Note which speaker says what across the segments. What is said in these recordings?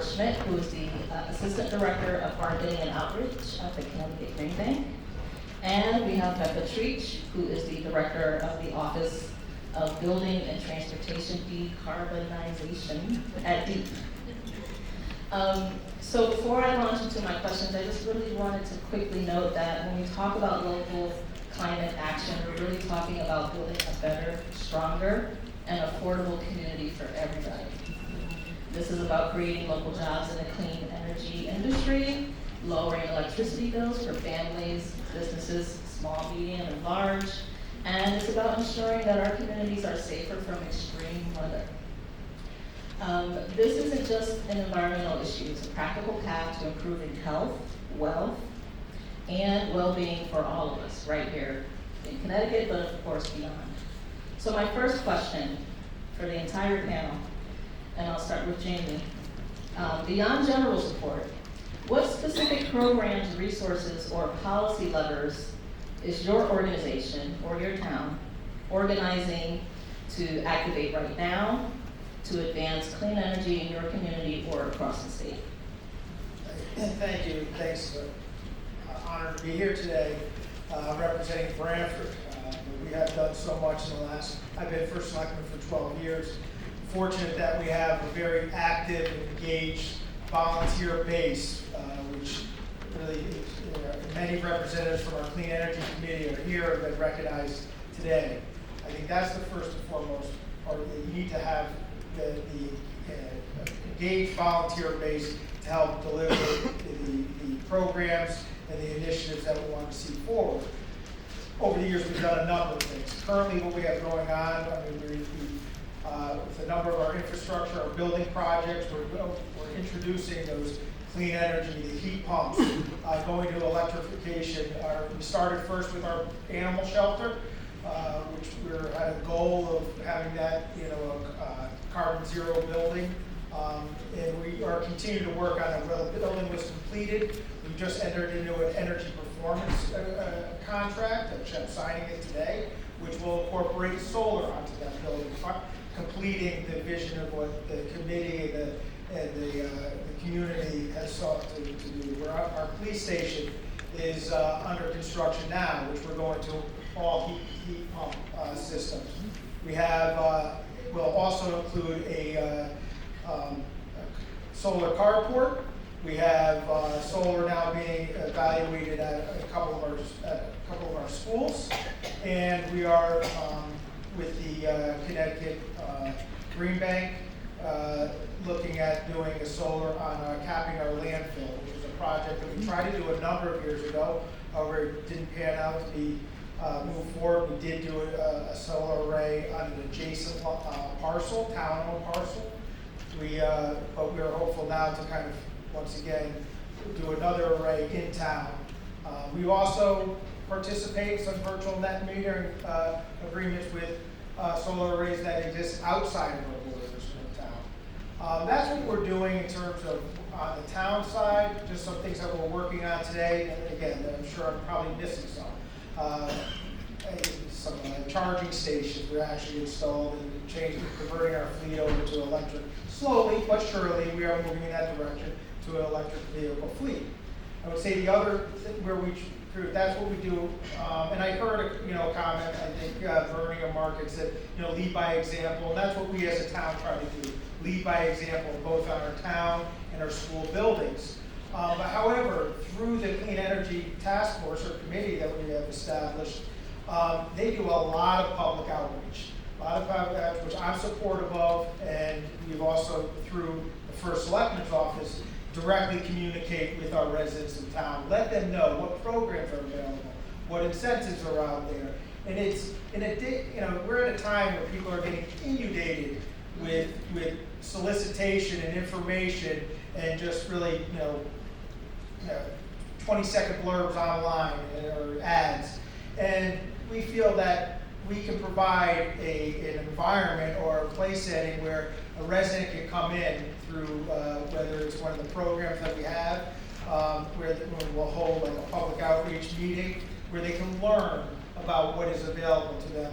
Speaker 1: Robert Schmidt, who is the Assistant Director of Marketing and Outreach at the Connecticut Green Bank. And we have Becca Treach, who is the Director of the Office of Building and Transportation Decarbonization at DEEP. So before I launch into my questions, I just really wanted to quickly note that when we talk about local climate action, we're really talking about building a better, stronger, and affordable community for everybody. This is about creating local jobs in the clean energy industry, lowering electricity bills for families, businesses, small, medium, and large, and it's about ensuring that our communities are safer from extreme weather. This isn't just an environmental issue, it's a practical path to improving health, wealth, and well-being for all of us right here in Connecticut, but of course beyond. So my first question for the entire panel, and I'll start with Jaimie. Beyond general support, what specific programs, resources, or policy levers is your organization or your town organizing to activate right now to advance clean energy in your community or across the state?
Speaker 2: Thank you. Thanks. Honored to be here today representing Branford. We have done so much in the last, I've been First Selectman for 12 years. Fortunate that we have a very active, engaged volunteer base, which really, many representatives from our Clean Energy Committee are here and been recognized today. I think that's the first and foremost part. You need to have the engaged volunteer base to help deliver the programs and the initiatives that we want to see forward. Over the years, we've done a number of things. Currently, what we have going on, with a number of our infrastructure, our building projects, we're introducing those clean energy, the heat pumps, going to electrification. We started first with our animal shelter, which we had a goal of having that, a carbon zero building. And we are continuing to work on it. Well, the building was completed. We just entered into an energy performance contract, which I'm signing it today, which will incorporate solar onto that building, completing the vision of what the committee and the community has sought to do. Our police station is under construction now, which we're going to all heat pump systems. We have, will also include a solar carport. We have solar now being evaluated at a couple of our schools, and we are with the Connecticut Green Bank looking at doing a solar on capping our landfill, which is a project that we tried to do a number of years ago. However, it didn't pan out to be moved forward. We did do a solar array on an adjacent parcel, town-owned parcel. But we're hopeful now to kind of, once again, do another array in town. We also participate in some virtual net metering agreements with solar arrays that exist outside of our borders in the town. That's what we're doing in terms of on the town side, just some things that we're working on today. And again, I'm sure I'm probably missing some charging stations we actually installed and converting our fleet over to electric. Slowly but surely, we are moving in that direction to an electric vehicle fleet. I would say the other thing where that's what we do, and I heard a comment, I think Bernie or Mark had said, lead by example, and that's what we as a town try to do, lead by example, both on our town and our school buildings. But however, through the Clean Energy Task Force or committee that we have established, they do a lot of public outreach. Which I'm supportive of, and we've also, through the First Selectman's office, directly communicate with our residents in town. Let them know what programs are available, what incentives are out there. And it's we're at a time where people are getting inundated with solicitation and information, and just really 20-second blurbs online or ads. And we feel that we can provide an environment or a place setting where a resident can come in through whether it's one of the programs that we have, where we'll hold like a public outreach meeting where they can learn about what is available to them,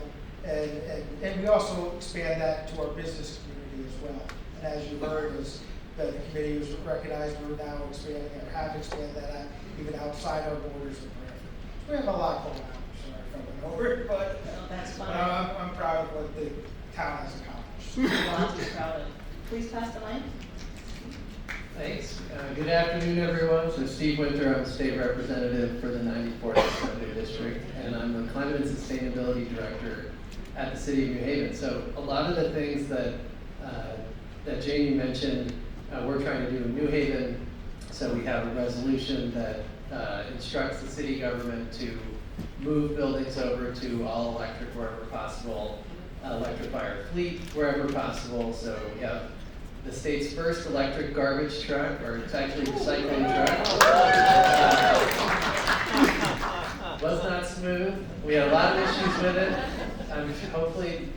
Speaker 2: and we also expand that to our business community as well. And as you heard, as that the committee was recognized. We're now expanding or have expanded that out even outside our borders of Branford. We have a lot going on. Sorry if I went over it, but
Speaker 1: Well, that's fine.
Speaker 2: I'm proud of what the town has accomplished.
Speaker 1: Lots to be proud of. Please pass the mic.
Speaker 3: Thanks. Good afternoon, everyone. So Steve Winter, I'm the state representative for the 94th Assembly District, and I'm the Climate and Sustainability Director at the City of New Haven. So a lot of the things that Jaimie mentioned, we're trying to do in New Haven. So we have a resolution that instructs the city government to move buildings over to all electric wherever possible, electrify our fleet wherever possible. So we have the state's first electric garbage truck, or it's actually a recycling truck. Was not smooth. We had a lot of issues with it. Hopefully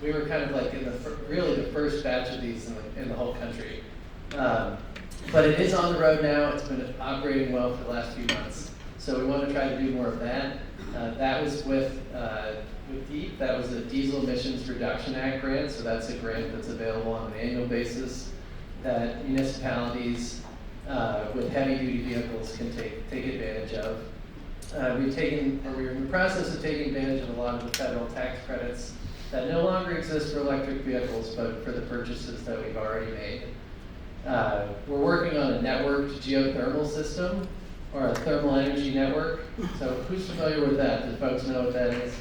Speaker 3: we were kind of like in really the first batch of these in the whole country. But it is on the road now. It's been operating well for the last few months. So we want to try to do more of that. That was with DEEP. That was a Diesel Emissions Reduction Act grant. So that's a grant that's available on an annual basis that municipalities with heavy-duty vehicles can take advantage of. We're in the process of taking advantage of a lot of the federal tax credits that no longer exist for electric vehicles, but for the purchases that we've already made. We're working on a networked geothermal system, or a thermal energy network. So who's familiar with that? Do folks know what that is?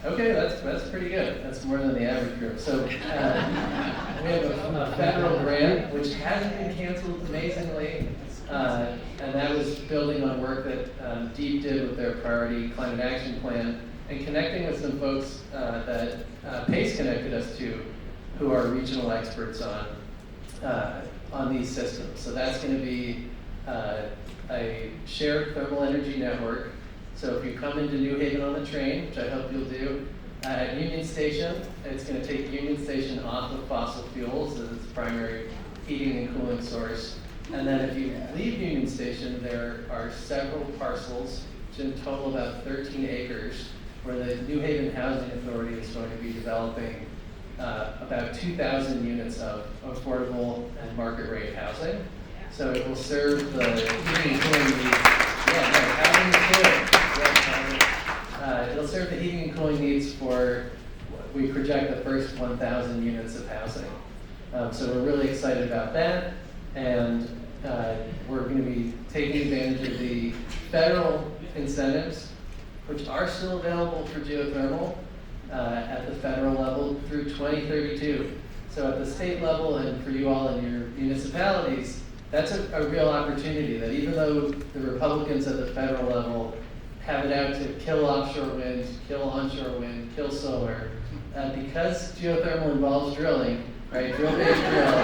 Speaker 3: Okay, that's pretty good. That's more than the average group. So we have a federal grant, which hasn't been canceled amazingly, and that was building on work that DEEP did with their priority climate action plan, and connecting with some folks that PACE connected us to, who are regional experts on these systems. So that's going to be a shared thermal energy network. So if you come into New Haven on the train, which I hope you'll do, at Union Station, it's going to take Union Station off of fossil fuels as its primary heating and cooling source. And then if you leave Union Station, there are several parcels, which in total about 13 acres, where the New Haven Housing Authority is going to be developing about 2,000 units of affordable and market rate housing. So it will serve the heating and cooling needs. Housing is good. It'll serve the heating and cooling needs for, we project, the first 1,000 units of housing. So we're really excited about that, and we're going to be taking advantage of the federal incentives, which are still available for geothermal at the federal level through 2032. So at the state level, and for you all in your municipalities, that's a real opportunity, that even though the Republicans at the federal level have it out to kill offshore wind, kill onshore wind, kill solar, because geothermal involves drilling, right? Drill-based drilling.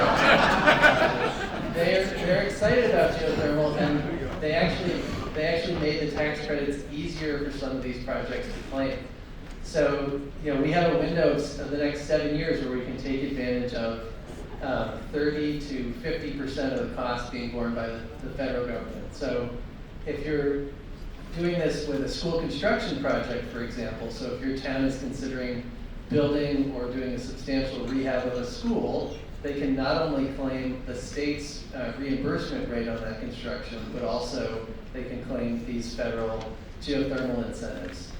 Speaker 3: They're excited about geothermal, and they actually made the tax credits easier for some of these projects to claim. So, we have a window of the next 7 years where we can take advantage of 30 to 50% of the cost being borne by the federal government. So if you're doing this with a school construction project, for example, so if your town is considering building or doing a substantial rehab of a school, they can not only claim the state's reimbursement rate on that construction, but also they can claim these federal geothermal incentives.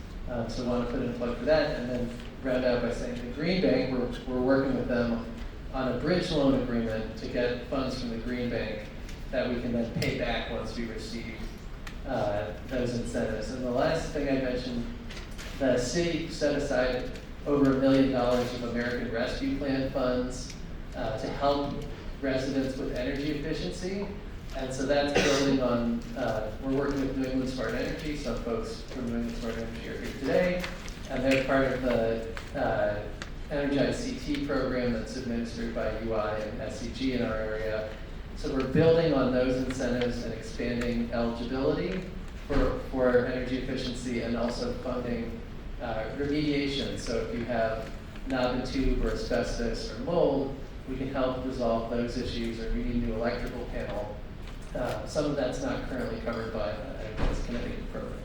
Speaker 3: So I want to put in a plug for that, and then round out by saying the Green Bank, we're working with them on a bridge loan agreement to get funds from the Green Bank that we can then pay back once we receive those incentives. And the last thing I mentioned, the city set aside over $1 million of American Rescue Plan funds to help residents with energy efficiency. And so that's building on, we're working with New England Smart Energy. Some folks from New England Smart Energy are here today, and they're part of the Energize CT program that's administered by UI and SCG in our area. So we're building on those incentives and expanding eligibility for energy efficiency, and also funding remediation. So if you have knob and tube or asbestos or mold, we can help resolve those issues, or we need a new electrical panel. Some of that's not currently covered by Energize Connecticut programs.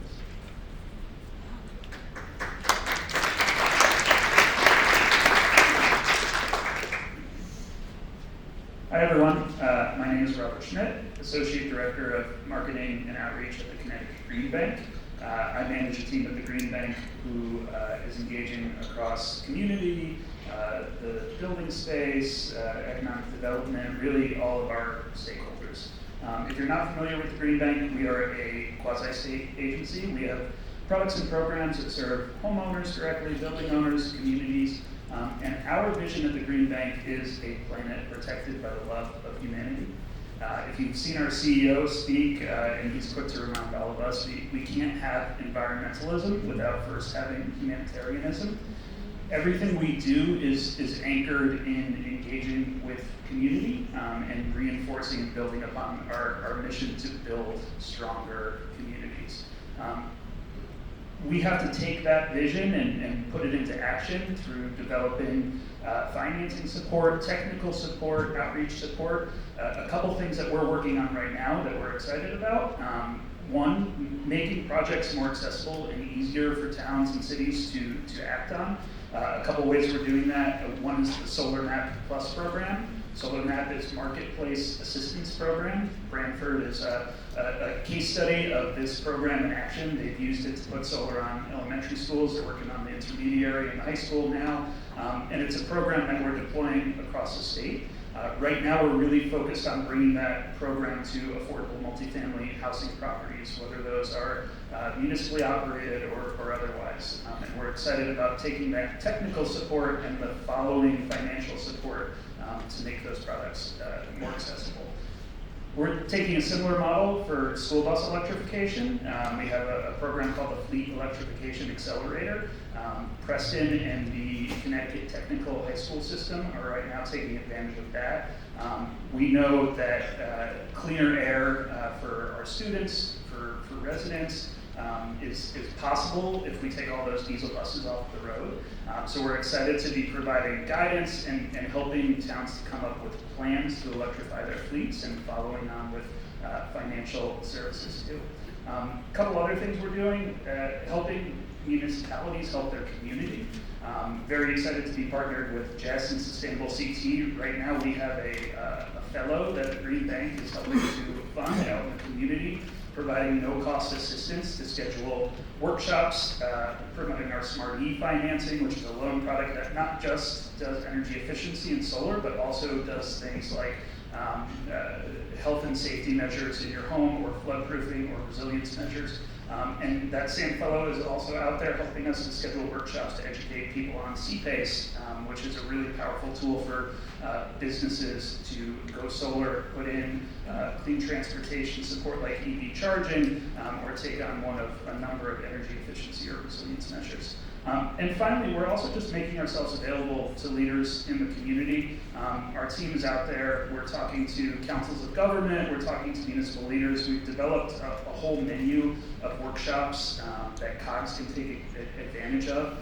Speaker 4: Hi everyone, Robert Schmidt, Associate Director of Marketing and Outreach at the Connecticut Green Bank. I manage a team at the Green Bank who is engaging across community, the building space, economic development, really all of our stakeholders. If you're not familiar with the Green Bank, we are a quasi-state agency. We have products and programs that serve homeowners directly, building owners, communities, and our vision at the Green Bank is a planet protected by the love of humanity. If you've seen our CEO speak, and he's quick to remind all of us, we can't have environmentalism without first having humanitarianism. Everything we do is anchored in engaging with community and reinforcing and building upon our mission to build stronger communities. We have to take that vision and put it into action through developing financing support, technical support, outreach support. A couple things that we're working on right now that we're excited about. One, making projects more accessible and easier for towns and cities to act on. A couple ways we're doing that. One is the Solar Map Plus program. Solar Map is Marketplace Assistance Program. Branford is a case study of this program in action. They've used it to put solar on elementary schools. They're working on the intermediary and high school now. And it's a program that we're deploying across the state. Right now, we're really focused on bringing that program to affordable multifamily housing properties, whether those are municipally operated or otherwise. And we're excited about taking that technical support and the following financial support to make those products more accessible. We're taking a similar model for school bus electrification. We have a program called the Fleet Electrification Accelerator. Preston and the Connecticut Technical High School System are right now taking advantage of that. We know that cleaner air for our students, for residents, is possible if we take all those diesel buses off the road. So we're excited to be providing guidance and helping towns to come up with plans to electrify their fleets and following on with financial services too. A couple other things we're doing, helping municipalities help their community. Very excited to be partnered with Jess and Sustainable CT. Right now we have a fellow that the Green Bank is helping to fund out in the community, providing no-cost assistance to schedule workshops, promoting our Smart E-financing, which is a loan product that not just does energy efficiency and solar, but also does things like health and safety measures in your home, or floodproofing, or resilience measures. And that same fellow is also out there helping us to schedule workshops to educate people on CPACE, which is a really powerful tool for businesses to go solar, put in clean transportation support like EV charging, or take on one of a number of energy efficiency or resilience measures. And finally, we're also just making ourselves available to leaders in the community. Our team is out there. We're talking to councils of government. We're talking to municipal leaders. We've developed a whole menu of workshops that COGS can take advantage of.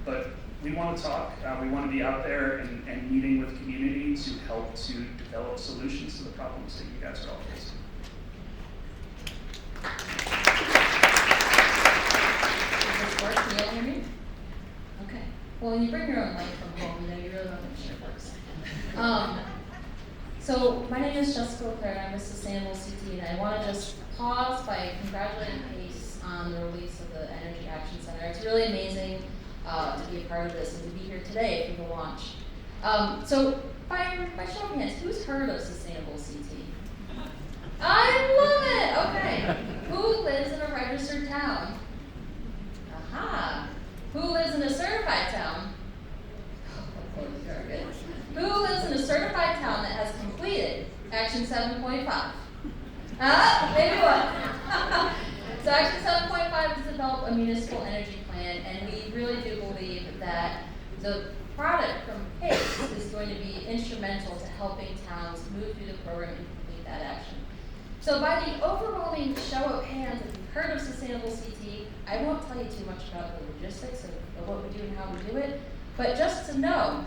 Speaker 4: But we want to talk. We want to be out there and meeting with community to help to develop solutions to the problems that you guys are all facing.
Speaker 5: Can you all hear me? Okay. Well, when you bring your own mic from home, you know you really want to make sure it works. So my name is LeClair, and I'm a Sustainable CT, and I want to just pause by congratulating Pace on the release of the Energy Action Center. It's really amazing to be a part of this and to be here today for the launch. So by show of hands, who's heard of Sustainable CT? I love it. Okay. Who lives in a registered town? Aha. Who lives in a certified town? Oh, very good. Who lives in a certified town that has completed Action 7.5? Maybe one. So Action 7.5 is to develop a municipal energy plan, and we really do believe that the product from PACE is going to be instrumental to helping towns move through the program and complete that action. So by the overwhelming show of hands, if you've heard of Sustainable CT, I won't tell you too much about the logistics of what we do and how we do it, but just to know,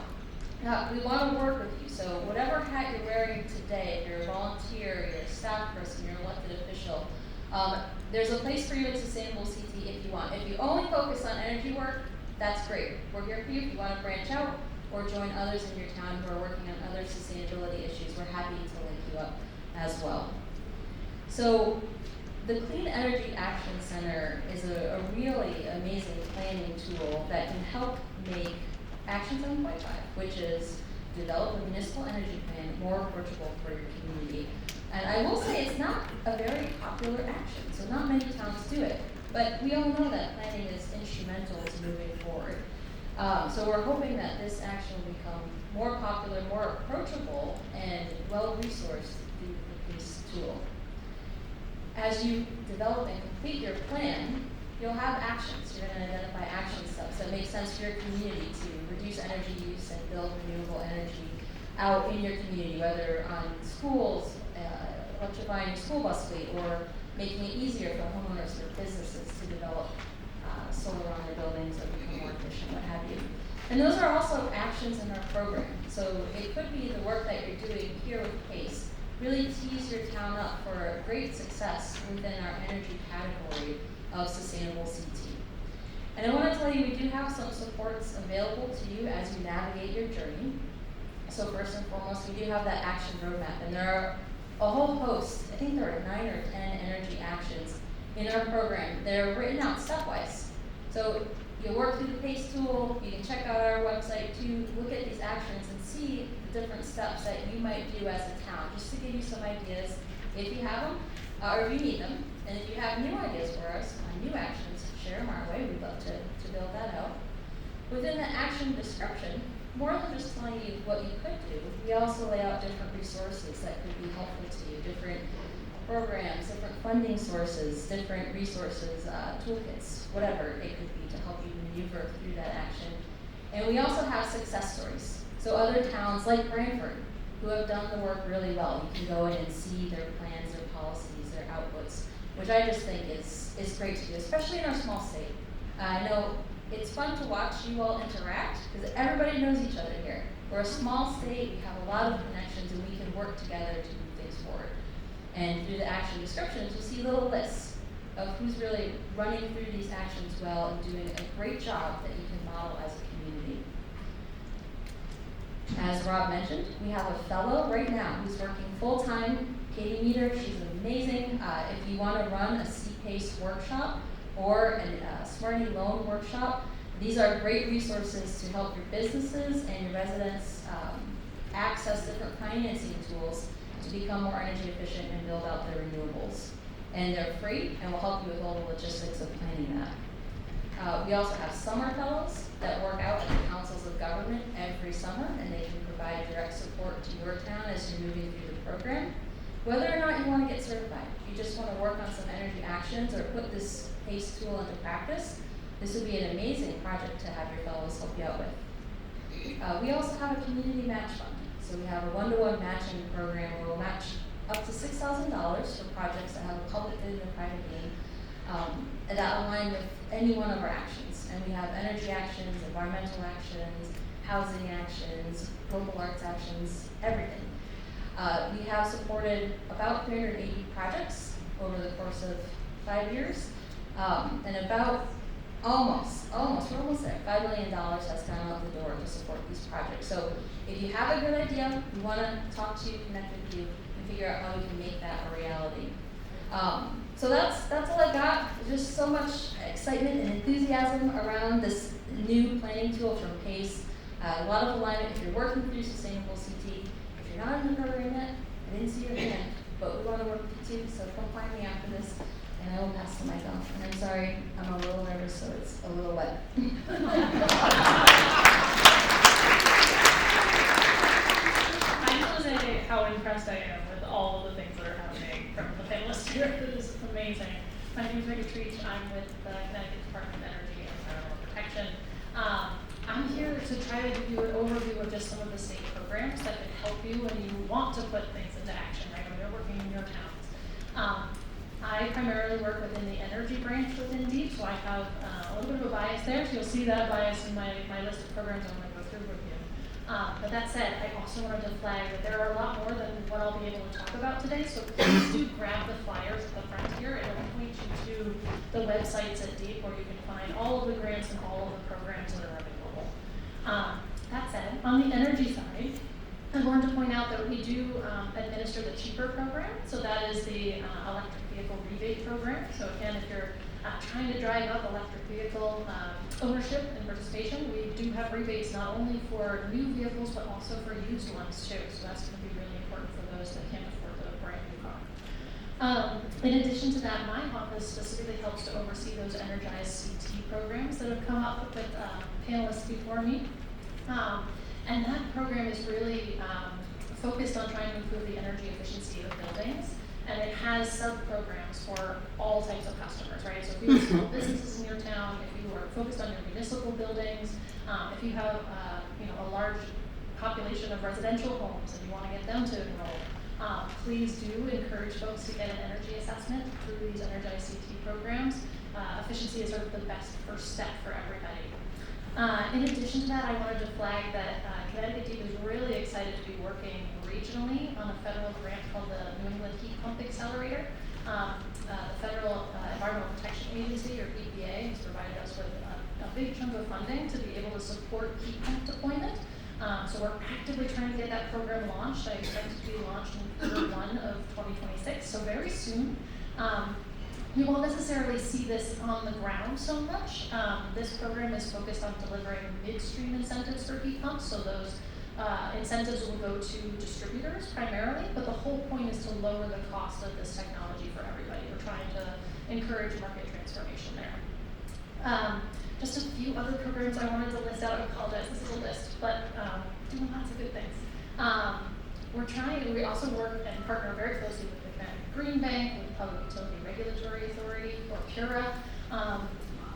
Speaker 5: we want to work with you. So whatever hat you're wearing today, if you're a volunteer, you're a staff person, you're an elected official, there's a place for you in Sustainable CT if you want. If you only focus on energy work, that's great. We're here for you. If you want to branch out or join others in your town who are working on other sustainability issues, we're happy to link you up. as well. So the Clean Energy Action Center is a really amazing planning tool that can help make Action 7.5, which is develop a municipal energy plan, more approachable for your community. And I will say it's not a very popular action, so not many towns do it. But we all know that planning is instrumental to moving forward. So we're hoping that this action will become more popular, more approachable, and well-resourced through this tool. As you develop and complete your plan, you'll have actions. You're going to identify action steps that make sense for your community to reduce energy use and build renewable energy out in your community, whether on schools, electrifying school bus fleet, or making it easier for homeowners or businesses to develop solar on their buildings or become more efficient, what have you. And those are also actions in our program. So it could be the work that you're doing here with PACE, really tease your town up for great success within our energy category of sustainable CT. And I want to tell you, we do have some supports available to you as you navigate your journey. So first and foremost, we do have that action roadmap, and there are a whole host, I think there are 9 or 10 energy actions in our program. They're written out stepwise. So you'll work through the PACE tool, you can check out our website to look at these actions and see the different steps that you might do as a town, just to give you some ideas if you have them, or if you need them. And if you have new ideas for us on new actions, share them our way. We'd love to build that out. Within the action description, more than just telling you what you could do, we also lay out different resources that could be helpful to you, different programs, different funding sources, different resources, toolkits, whatever it could be to help you maneuver through that action. And we also have success stories. So other towns like Branford, who have done the work really well, you can go in and see their plans, their policies, their outputs, which I just think is great to do, especially in our small state. I know it's fun to watch you all interact because everybody knows each other here. We're a small state, we have a lot of connections, and we can work together to move things forward. And through the action descriptions, you'll see little lists of who's really running through these actions well and doing a great job that you can model as a community. As Rob mentioned, we have a fellow right now who's working full-time, Katie Meter. She's amazing. If you want to run a C-PACE workshop or a Smarty Loan workshop, these are great resources to help your businesses and your residents access different financing tools to become more energy efficient and build out their renewables. And they're free and will help you with all the logistics of planning that. We also have summer fellows that work out at the councils of government every summer, and they can provide direct support to your town as you're moving through the program. Whether or not you want to get certified, if you just want to work on some energy actions or put this PACE tool into practice, this would be an amazing project to have your fellows help you out with. We also have a community match fund. So we have a one-to-one matching program where we'll match up to $6,000 for projects that have a public bid and a private gain, and that align with any one of our actions. And we have energy actions, environmental actions, housing actions, local arts actions, everything. We have supported about 380 projects over the course of 5 years, and about we're almost there. $5 million has gone out the door to support these projects. So if you have a good idea, we want to talk to you, connect with you, and figure out how we can make that a reality. So that's all I got. Just so much excitement and enthusiasm around this new planning tool from PACE. A lot of alignment if you're working through sustainable CT. If you're not in the program yet, I didn't see your hand, but we want to work with you too, so come find me after this, and I will pass the mic off. And I'm sorry, I'm a little nervous, so it's a little wet.
Speaker 6: I just want to say how impressed I am with all of the things that are happening from the panelists here. It is amazing. My name is Megan Treach. I'm with the Connecticut Department of Energy and Environmental Protection. I'm here to try to give you an overview of just some of the state programs that can help you when you want to put things into action, right, when you're working in your towns. I primarily work within the energy branch within DEEP, so I have a little bit of a bias there, so you'll see that bias in my list of programs I'm going to go through with you. But that said, I also wanted to flag that there are a lot more than what I'll be able to talk about today, so please do grab the flyers at the front here. It'll point you to the websites at DEEP where you can find all of the grants and all of the programs that are available. That said, on the energy side, I wanted to point out that we do administer the cheaper program, so that is the electric vehicle rebate program. So again, if you're trying to drive up electric vehicle ownership and participation, we do have rebates not only for new vehicles, but also for used ones too. So that's going to be really important for those that can't afford the brand new car. In addition to that, my office specifically helps to oversee those energized CT programs that have come up with panelists before me. And that program is really focused on trying to improve the energy efficiency of buildings. And it has sub-programs for all types of customers, right? So if you have small businesses in your town, if you are focused on your municipal buildings, if you have a large population of residential homes and you want to get them to enroll, please do encourage folks to get an energy assessment through these energized CT programs. Efficiency is sort of the best first step for everybody. In addition to that, I wanted to flag that Connecticut DEEP is really excited to be working regionally on a federal grant called the New England Heat Pump Accelerator. The Federal Environmental Protection Agency, or EPA, has provided us with a big chunk of funding to be able to support heat pump deployment. So we're actively trying to get that program launched. I expect it to be launched in Q1 of 2026, so very soon. You won't necessarily see this on the ground so much. This program is focused on delivering midstream incentives for heat pumps, so those incentives will go to distributors primarily, but the whole point is to lower the cost of this technology for everybody. We're trying to encourage market transformation there. Just a few other programs I wanted to list out. I apologize, this is a list, but doing lots of good things. We also work and partner very closely with the Connecticut Green Bank, with the Public Utility Regulatory Authority, or PURA,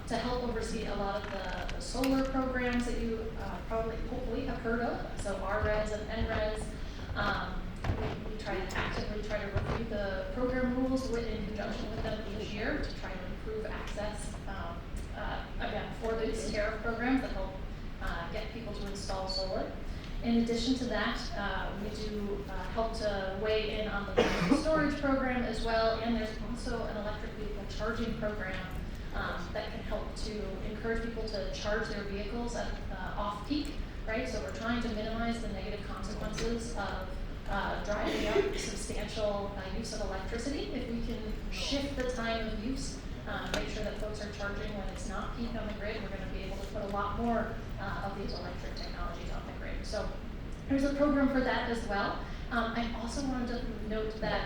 Speaker 6: to help oversee a lot of the solar programs that you hopefully have heard of. So RRES and NRES. We try to actively review the program rules in conjunction with them each year to try to improve access, again, for these tariff programs that help get people to install solar. In addition to that, we do help to weigh in on the battery storage program as well, and there's also an electric vehicle charging program that can help to encourage people to charge their vehicles at off-peak, right? So we're trying to minimize the negative consequences of driving up substantial use of electricity. If we can shift the time of use, make sure that folks are charging when it's not peak on the grid, we're going to be able to put a lot more of these electric technologies on the grid. So there's a program for that as well. I also wanted to note that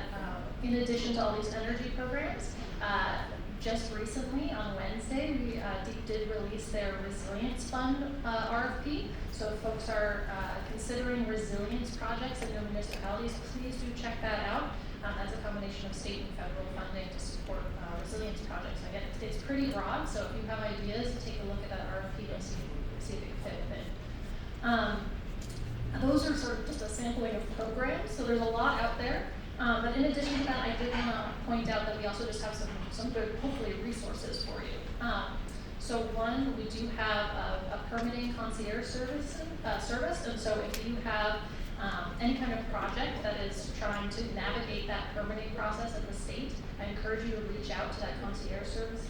Speaker 6: in addition to all these energy programs, just recently on Wednesday, DEEP did release their Resilience Fund RFP. So if folks are considering resilience projects in their municipalities, please do check that out. That's a combination of state and federal funding to support resilience projects. Again, it's pretty broad, so if you have ideas, take a look at that RFP and see if it can fit with it. Those are sort of just a sampling of programs, so there's a lot out there. But in addition to that, I did want to point out that we also just have some good, hopefully, resources for you. So one, we do have a permitting concierge service, and so if you have any kind of project that is trying to navigate that permitting process at the state, I encourage you to reach out to that concierge service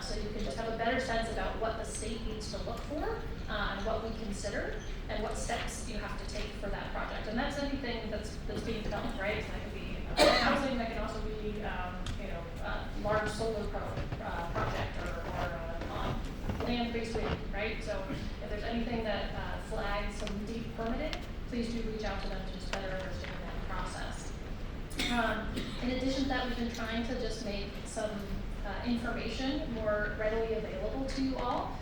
Speaker 6: so you can just have a better sense about what the state needs to look for and what we consider and what steps you have to take for that project. And that's anything that's being developed, right? So that could be housing, that can also be a large solar project or land-based wind, right? So if there's anything that flags some deep permitting, please do reach out to them to just better understand that process. In addition to that, we've been trying to just make some information more readily available to you all.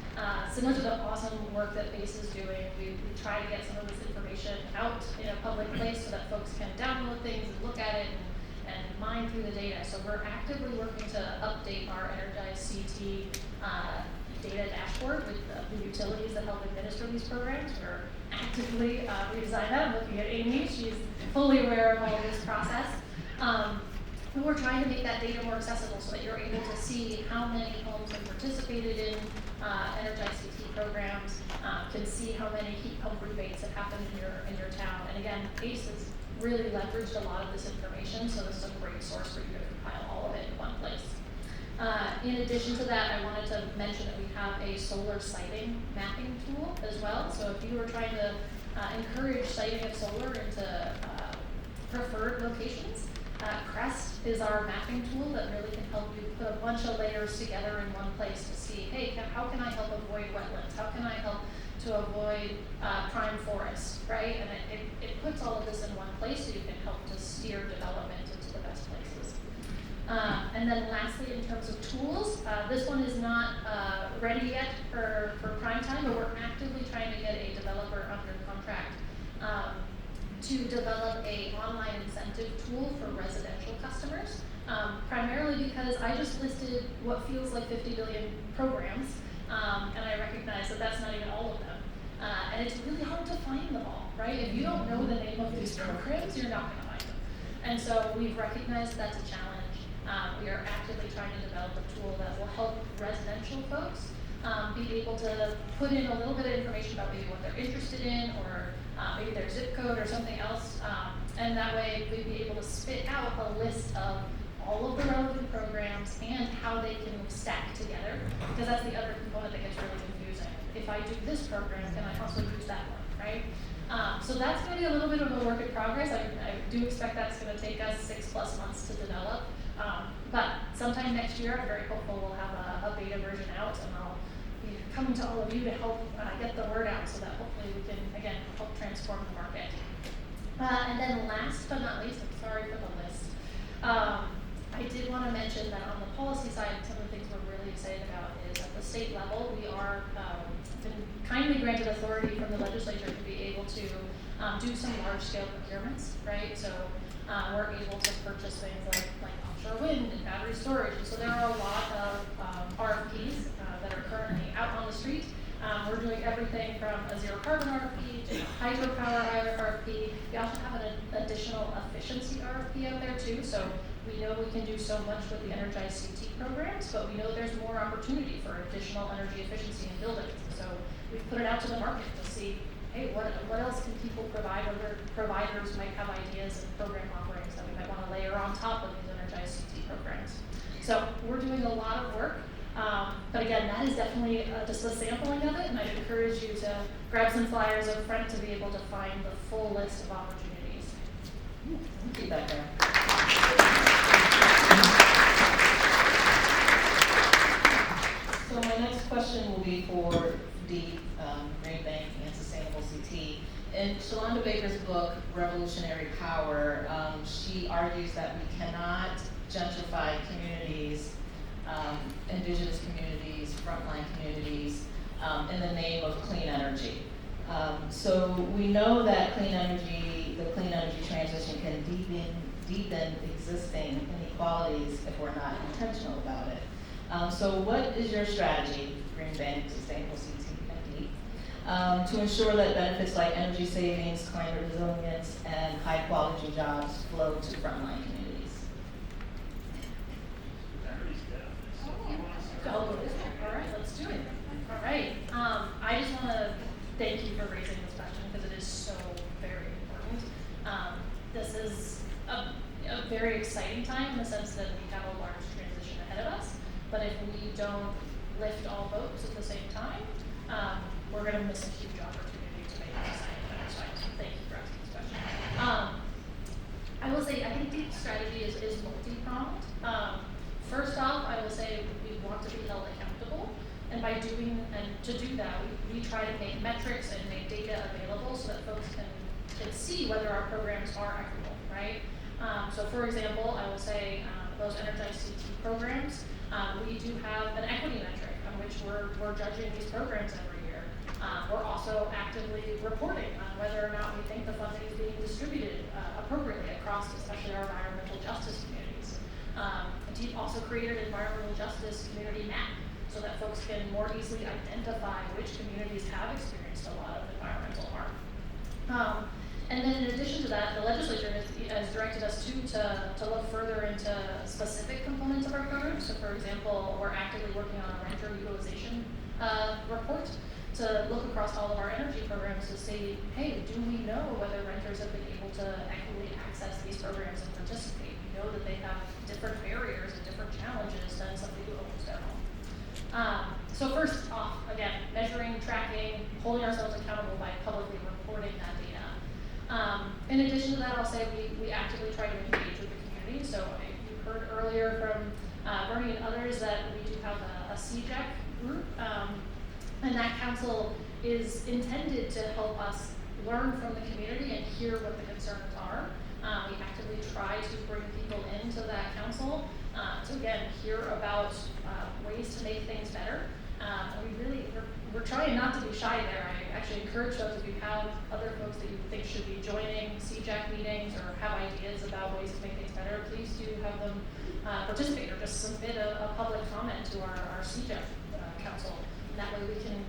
Speaker 6: Similar to the awesome work that BASE is doing, we try to get some of this information out in a public place so that folks can download things and look at it and mine through the data. So we're actively working to update our Energized CT data dashboard with the utilities that help administer these programs. We're actively redesigning that. I'm looking at Amy. She's fully aware of all of this process. And we're trying to make that data more accessible so that you're able to see how many homes have participated in Energized CT programs, can see how many heat pump rebates have happened in your town. And again, BASE has really leveraged a lot of this information, so this is a great source for you to compile all of it in one place. In addition to that, I wanted to mention that we have a solar siting mapping tool as well. So if you were trying to encourage siting of solar into preferred locations. Crest is our mapping tool that really can help you put a bunch of layers together in one place to see, hey, how can I help avoid wetlands? How can I help to avoid prime forests, right? And it puts all of this in one place so you can help to steer development into the best places. And then lastly, in terms of tools, this one is not ready yet for prime time, but we're actively trying to get a developer under contract to develop a online incentive tool for residential customers, primarily because I just listed what feels like 50 billion programs, and I recognize that that's not even all of them. And it's really hard to find them all, right? If you don't know the name of these programs, you're not gonna find them. And so we've recognized that's a challenge. We are actively trying to develop a tool that will help residential folks be able to put in a little bit of information about maybe what they're interested in, or maybe their zip code or something else, and that way we'd be able to spit out a list of all of the relevant programs and how they can stack together, because that's the other component that gets really confusing. If I do this program, can I also use that one, right? So that's going to be a little bit of a work in progress. I do expect that's going to take us 6+ months to develop, but sometime next year, I'm very hopeful we'll have a beta version out, and I'll be coming to all of you to help get the word out so that hopefully we can, again, help transform the market. And then last but not least, I'm sorry for the list, I did want to mention that on the policy side, some of the things we're really excited about is at the state level, we are been kindly granted authority from the legislature to be able to do some large-scale procurements, right? So we're able to purchase things like offshore wind and battery storage. And so there are a lot of RFPs that are currently out on the street. We're doing everything from a zero carbon RFP to hydropower RFP. We also have an additional efficiency RFP out there too. So we know we can do so much with the Energize CT programs, but we know there's more opportunity for additional energy efficiency in buildings. So we've put it out to the market to see, hey, what else can people provide? Other providers might have ideas and program offerings that we might want to layer on top of these Energize CT programs. So we're doing a lot of work. But again, that is definitely just a sampling of it, and I'd encourage you to grab some flyers up front to be able to find the full list of opportunities.
Speaker 1: Thank you, Becca. So my next question will be for DEEP, Green Bank, and Sustainable CT. In Shalonda Baker's book, Revolutionary Power, she argues that we cannot gentrify communities, indigenous communities, frontline communities, in the name of clean energy. So we know that the clean energy transition can deepen existing inequalities if we're not intentional about it. So what is your strategy, Green Bank, Sustainable CT, and DEEP, to ensure that benefits like energy savings, climate resilience, and high quality jobs flow to frontline communities?
Speaker 6: All right, let's do it. All right. I just want to thank you for raising this question because it is so very important. This is a very exciting time in the sense that we have a large transition ahead of us. But if we don't lift all boats at the same time, we're going to miss a huge opportunity to make society better. So thank you for asking this question. I will say I think DEEP's strategy is multi-pronged. First off, I will say we want to be held accountable, and to do that, we try to make metrics and make data available so that folks can see whether our programs are equitable, right? So for example, I will say those Energize CT programs, we do have an equity metric on which we're judging these programs every year. We're also actively reporting on whether or not we think the funding is being distributed appropriately across especially our environmental justice communities. DEEP also created an environmental justice community map so that folks can more easily identify which communities have experienced a lot of environmental harm. And then in addition to that, the legislature has directed us to look further into specific components of our program. So for example, we're actively working on a renter utilization report to look across all of our energy programs to say, hey, do we know whether renters have been able to equitably access these programs and participate? We know that they have different barriers and different challenges than somebody who owns their home. So first off, again, measuring, tracking, holding ourselves accountable by publicly reporting that In addition to that, I'll say we actively try to engage with the community. So you heard earlier from Bernie and others that we do have a CJEC group, and that council is intended to help us learn from the community and hear what the concerns are. We actively try to bring people into that council to again hear about ways to make things better. We're trying not to be shy there. I actually encourage folks, if you have other folks that you think should be joining CJAC meetings or have ideas about ways to make things better, please do have them participate or just submit a public comment to our CJAC council. And that way we can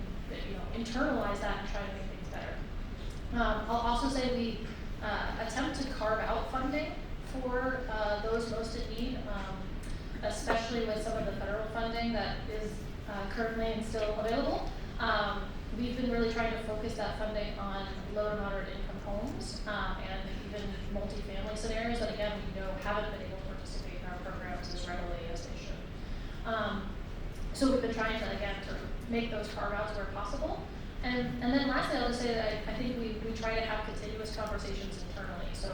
Speaker 6: internalize that and try to make things better. I'll also say we attempt to carve out funding for those most in need, especially with some of the federal funding that is currently and still available. We've been really trying to focus that funding on low to moderate income homes and even multifamily scenarios that again we know haven't been able to participate in our programs as readily as they should. So we've been trying to again sort of make those carve outs where possible. And then lastly, I'll just say that I think we try to have continuous conversations internally. So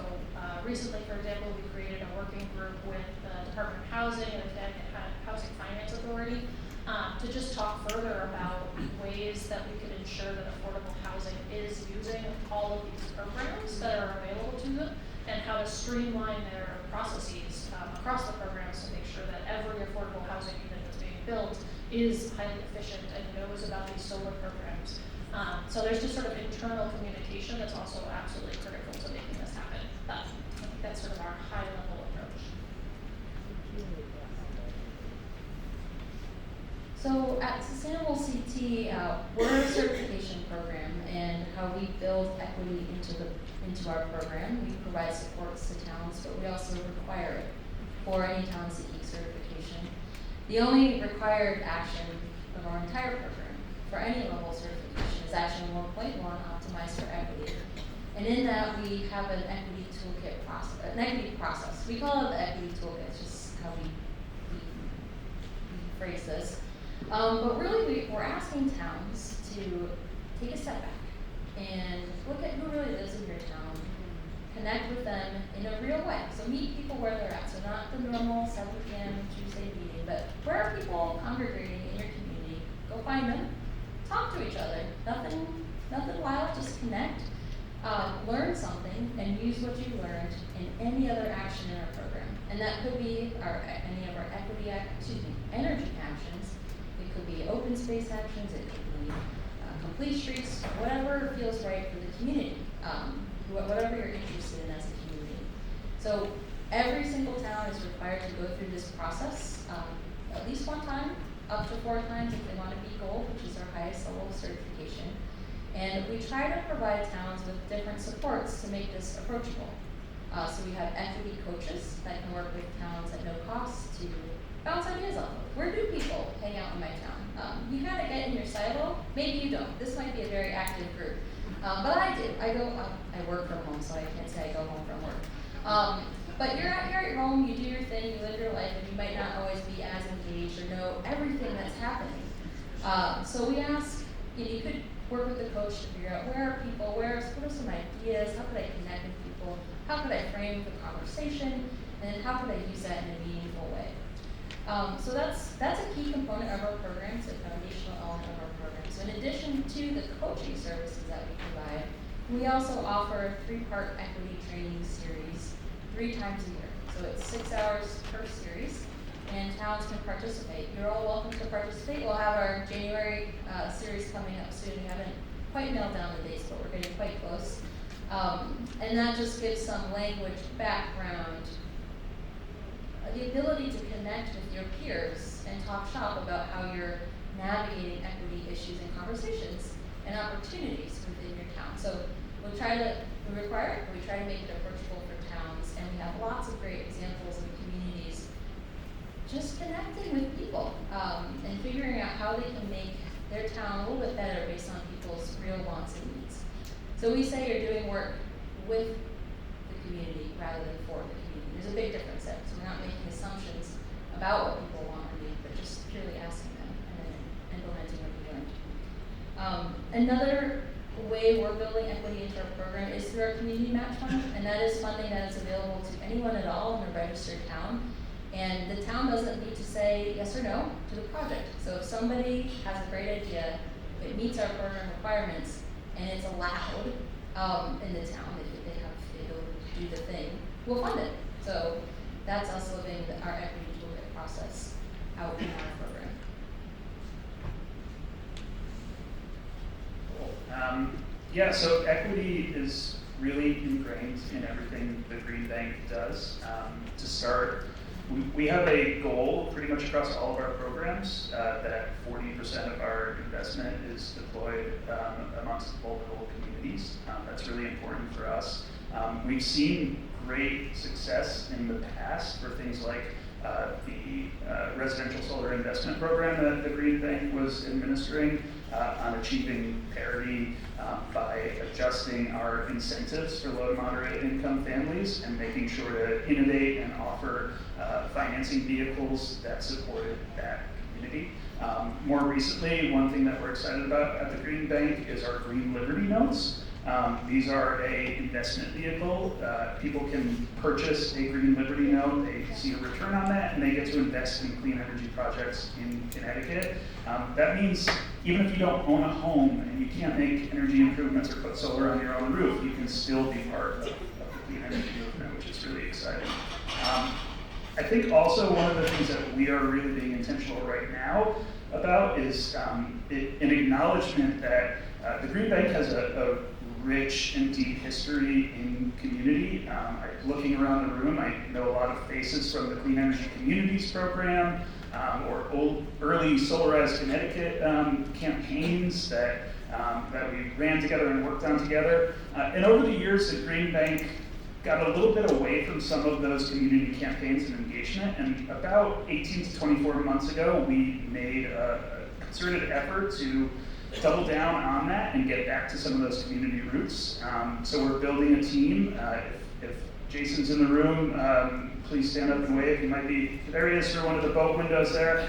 Speaker 6: recently, for example, we created a working group with the Department of Housing and the Connecticut Housing Finance Authority to just talk further about ways that we can ensure that affordable housing is using all of these programs that are available to them and how to streamline their processes across the programs to make sure that every affordable housing unit that's being built is highly efficient and knows about these solar programs. So there's just sort of internal communication that's also absolutely critical to making this happen. I think that's sort of our high level approach.
Speaker 5: So at Sustainable CT, we're a certification program, and how we build equity into our program. We provide supports to towns, but we also require it for any town seeking certification. The only required action of our entire program for any level certification is action 1.1, optimize for equity. And in that we have an equity toolkit process, an equity process. We call it the equity toolkit, it's just how we phrase this. But really we're asking towns to take a step back and look at who really lives in your town, connect with them in a real way. So meet people where they're at. So not the normal 7 p.m. Tuesday meeting, but where are people congregating in your community? Go find them. Talk to each other. Nothing wild, just connect, learn something, and use what you learned in any other action in our program. And that could be any of our energy actions. It could be open space actions. It could be complete streets, whatever feels right for the community, whatever you're interested in as a community. So every single town is required to go through this process at least one time, up to 4 times if they want to be gold, which is our highest level of certification. And we try to provide towns with different supports to make this approachable. So we have equity coaches that can work with towns at no cost to bounce ideas off of. Where do people hang out in my town? You kind of get in your silo. Maybe you don't. This might be a very active group. But I do. I work from home, so I can't say I go home from work. But you're at home, you do your thing, you live your life, and you might not always be as engaged or know everything that's happening. So we ask, you could work with the coach to figure out where are people, what are some ideas, how could I connect with people, how could I frame the conversation, and how could I use that in a meaningful way. So that's a key component of our program, it's a foundational element of our program. So in addition to the coaching services that we provide, we also offer a 3-part equity training series 3 times a year. So it's 6 hours per series, and towns can participate. You're all welcome to participate. We'll have our January series coming up soon. We haven't quite nailed down the dates, but we're getting quite close. And that just gives some language background, the ability to connect with your peers and talk shop about how you're navigating equity issues and conversations and opportunities within your town. So we require it, but we try to make it approachable for towns, and we have lots of great examples in communities just connecting with people and figuring out how they can make their town a little bit better based on people's real wants and needs. So we say you're doing work with the community rather than for the community. There's a big difference there. So we're not making assumptions about what people want or need, but just purely asking them and then implementing what we learned. Another way we're building equity into our program is through our community match fund, and that is funding that is available to anyone at all in a registered town. And the town doesn't need to say yes or no to the project. So if somebody has a great idea, it meets our program requirements, and it's allowed in the town, if they have the ability to do the thing, we'll fund it. So that's us living our equity toolkit process out in our program.
Speaker 4: Yeah, so equity is really ingrained in everything the Green Bank does. To start, we have a goal pretty much across all of our programs that 40% of our investment is deployed amongst vulnerable communities. That's really important for us. We've seen great success in the past for things like the residential solar investment program that the Green Bank was administering on achieving parity by adjusting our incentives for low to moderate income families and making sure to innovate and offer financing vehicles that supported that community. More recently, one thing that we're excited about at the Green Bank is our Green Liberty Notes. These are a investment vehicle. People can purchase a Green Liberty Note, they see a return on that, and they get to invest in clean energy projects in Connecticut. That means even if you don't own a home and you can't make energy improvements or put solar on your own roof, you can still be part of the clean energy movement, which is really exciting. I think also one of the things that we are really being intentional right now about is an acknowledgement that the Green Bank has a rich and deep history in community. Looking around the room, I know a lot of faces from the Clean Energy Communities program or early Solarize Connecticut campaigns that we ran together and worked on together. And over the years, the Green Bank got a little bit away from some of those community campaigns and engagement, and about 18 to 24 months ago, we made a concerted effort to double down on that and get back to some of those community roots. So we're building a team. If Jason's in the room, please stand up and wave. He might be, there he is through one of the boat windows there.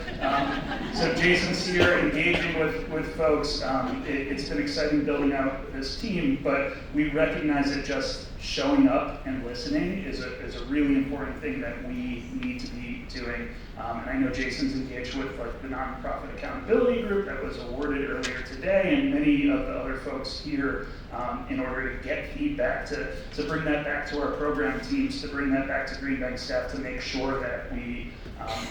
Speaker 4: So Jason's here engaging with folks. It's been exciting building out this team, but we recognize that just showing up and listening is a really important thing that we need to be doing. And I know Jason's engaged with like the nonprofit accountability group that was awarded earlier today, and many of the other folks here in order to get feedback, to bring that back to our program teams, to bring that back to Green Bank staff, to make sure that we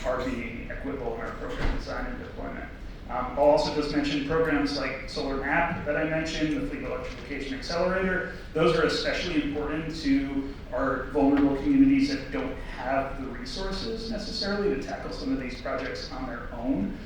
Speaker 4: are being equitable in our program design and deployment. I'll also just mention programs like Solar Map that I mentioned, the Fleet Electrification Accelerator. Those are especially important to our vulnerable communities that don't have the resources necessarily to tackle some of these projects on their own.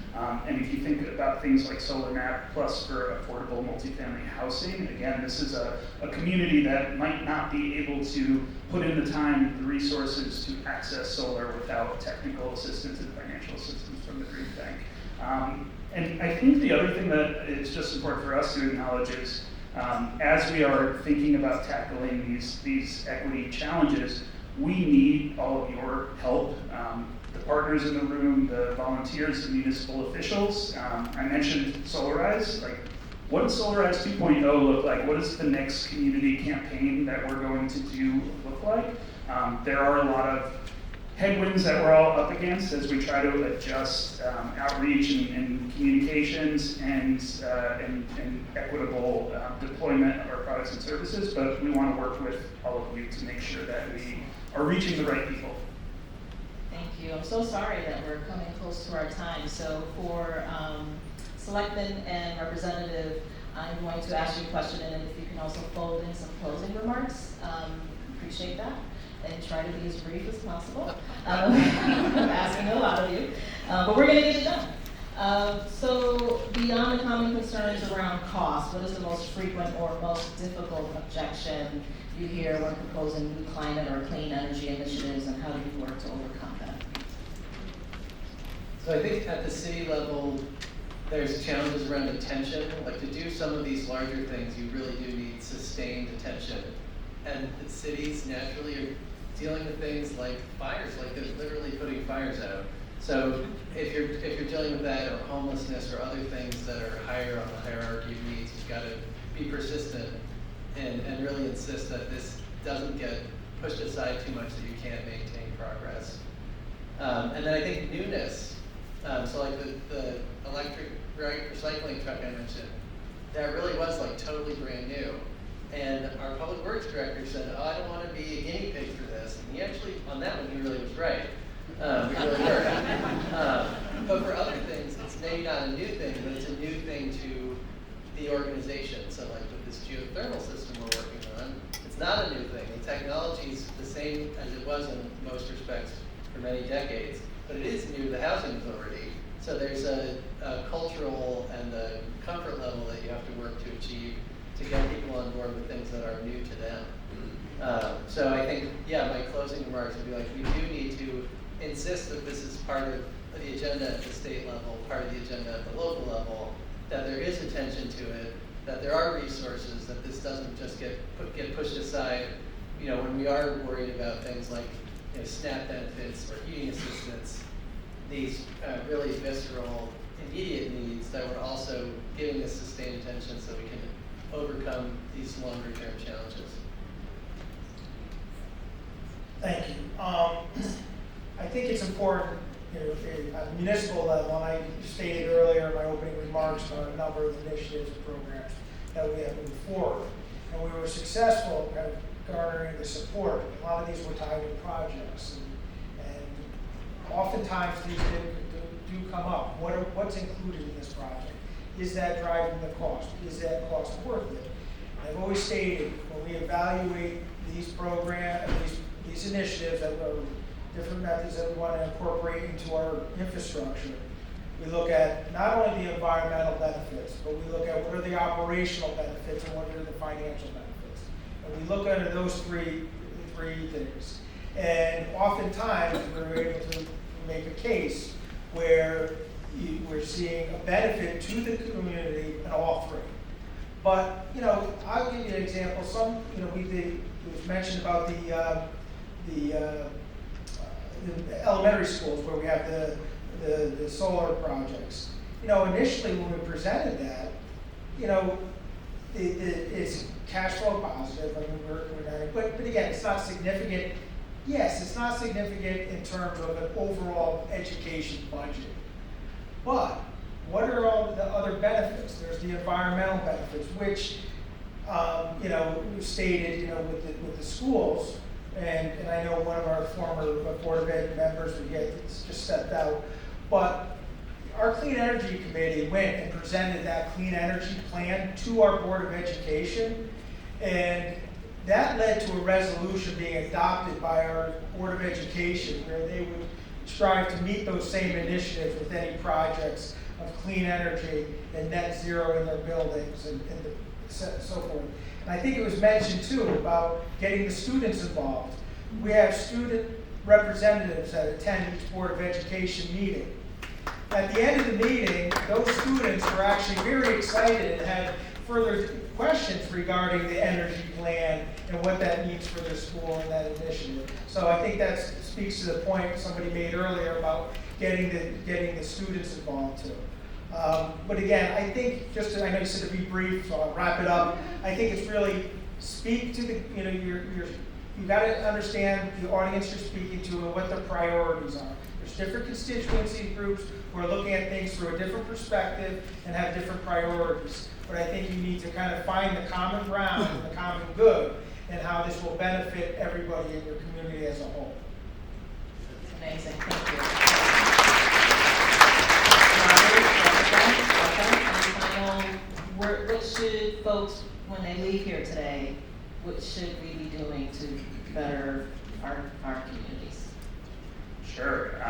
Speaker 4: And if you think about things like Solar Map Plus for affordable multifamily housing, again, this is a community that might not be able to put in the time, the resources to access solar without technical assistance and financial assistance from the Green Bank. And I think the other thing that is just important for us to acknowledge is as we are thinking about tackling these equity challenges, we need all of your help. The partners in the room, the volunteers, the municipal officials. I mentioned Solarize. Like, what does Solarize 2.0 look like? What does the next community campaign that we're going to do look like? There are a lot of headwinds that we're all up against as we try to adjust outreach and communications and equitable deployment of our products and services, but we want to work with all of you to make sure that we are reaching the right people.
Speaker 1: Thank you. I'm so sorry that we're coming close to our time. So for Selectman and Representative, I'm going to ask you a question, and if you can also fold in some closing remarks, appreciate that. And try to be as brief as possible. I'm asking a lot of you, but we're going to get it done. So beyond the common concerns around cost, what is the most frequent or most difficult objection you hear when proposing new climate or clean energy initiatives, and how do you work to overcome that?
Speaker 3: So I think at the city level, there's challenges around attention. Like, to do some of these larger things, you really do need sustained attention. And the cities naturally are dealing with things like fires, like they're literally putting fires out. So if you're dealing with that, or homelessness, or other things that are higher on the hierarchy of needs, you've got to be persistent and really insist that this doesn't get pushed aside too much that you can't maintain progress. And then I think newness, so like the electric recycling truck I mentioned, that really was like totally brand new. And our public works director said, oh, I don't want to be a guinea pig for this. And he actually, on that one, he really was right. We really were. But for other things, it's maybe not a new thing, but it's a new thing to the organization. So like with this geothermal system we're working on, it's not a new thing. The technology's the same as it was in most respects for many decades, but it is new to the housing authority. So there's a cultural and a comfort level that you have to work to achieve to get people on board with things that are new to them. So I think, yeah, my closing remarks would be like, we do need to insist that this is part of the agenda at the state level, part of the agenda at the local level, that there is attention to it, that there are resources, that this doesn't just get pushed aside, you know, when we are worried about things like, you know, SNAP benefits or heating assistance, these really visceral, immediate needs, that we're also giving this sustained attention so we can overcome these longer-term challenges.
Speaker 2: Thank you. I think it's important, you know, at the municipal level, and I stated earlier in my opening remarks on a number of initiatives and programs that we have moved forward. And we were successful at garnering the support. A lot of these were tied to projects. And oftentimes these do come up. What's included in this project? Is that driving the cost? Is that cost worth it? I've always stated, when we evaluate these programs, these initiatives that are different methods that we want to incorporate into our infrastructure, we look at not only the environmental benefits, but we look at what are the operational benefits and what are the financial benefits. And we look at those three things. And oftentimes we're able to make a case where we're seeing a benefit to the community in all three. But, you know, I'll give you an example. It was mentioned about the elementary schools where we have the solar projects. You know, initially when we presented that, you know, it's cash flow positive. I mean, but again, it's not significant. Yes, it's not significant in terms of an overall education budget. But what are all the other benefits? There's the environmental benefits, which, you know, stated, you know, with the schools, and I know one of our former Board of Ed members just stepped out, but our Clean Energy Committee went and presented that clean energy plan to our Board of Education, and that led to a resolution being adopted by our Board of Education where they would strive to meet those same initiatives with any projects of clean energy and net zero in their buildings and so forth. And I think it was mentioned too about getting the students involved. We have student representatives that attend each Board of Education meeting. At the end of the meeting, those students were actually very excited and had further questions regarding the energy plan and what that means for the school and that initiative. So I think that speaks to the point somebody made earlier about getting the students involved too. But again, I think I know you said to be brief, so I'll wrap it up. I think it's really speak to the, you know, you got to understand the audience you're speaking to and what their priorities are. There's different constituency groups who are looking at things through a different perspective and have different priorities. But I think you need to kind of find the common ground and the common good and how this will benefit everybody in your community as a whole.
Speaker 1: That's amazing, thank you. What should folks, when they leave here today, what should we be doing to better our communities?
Speaker 4: Sure.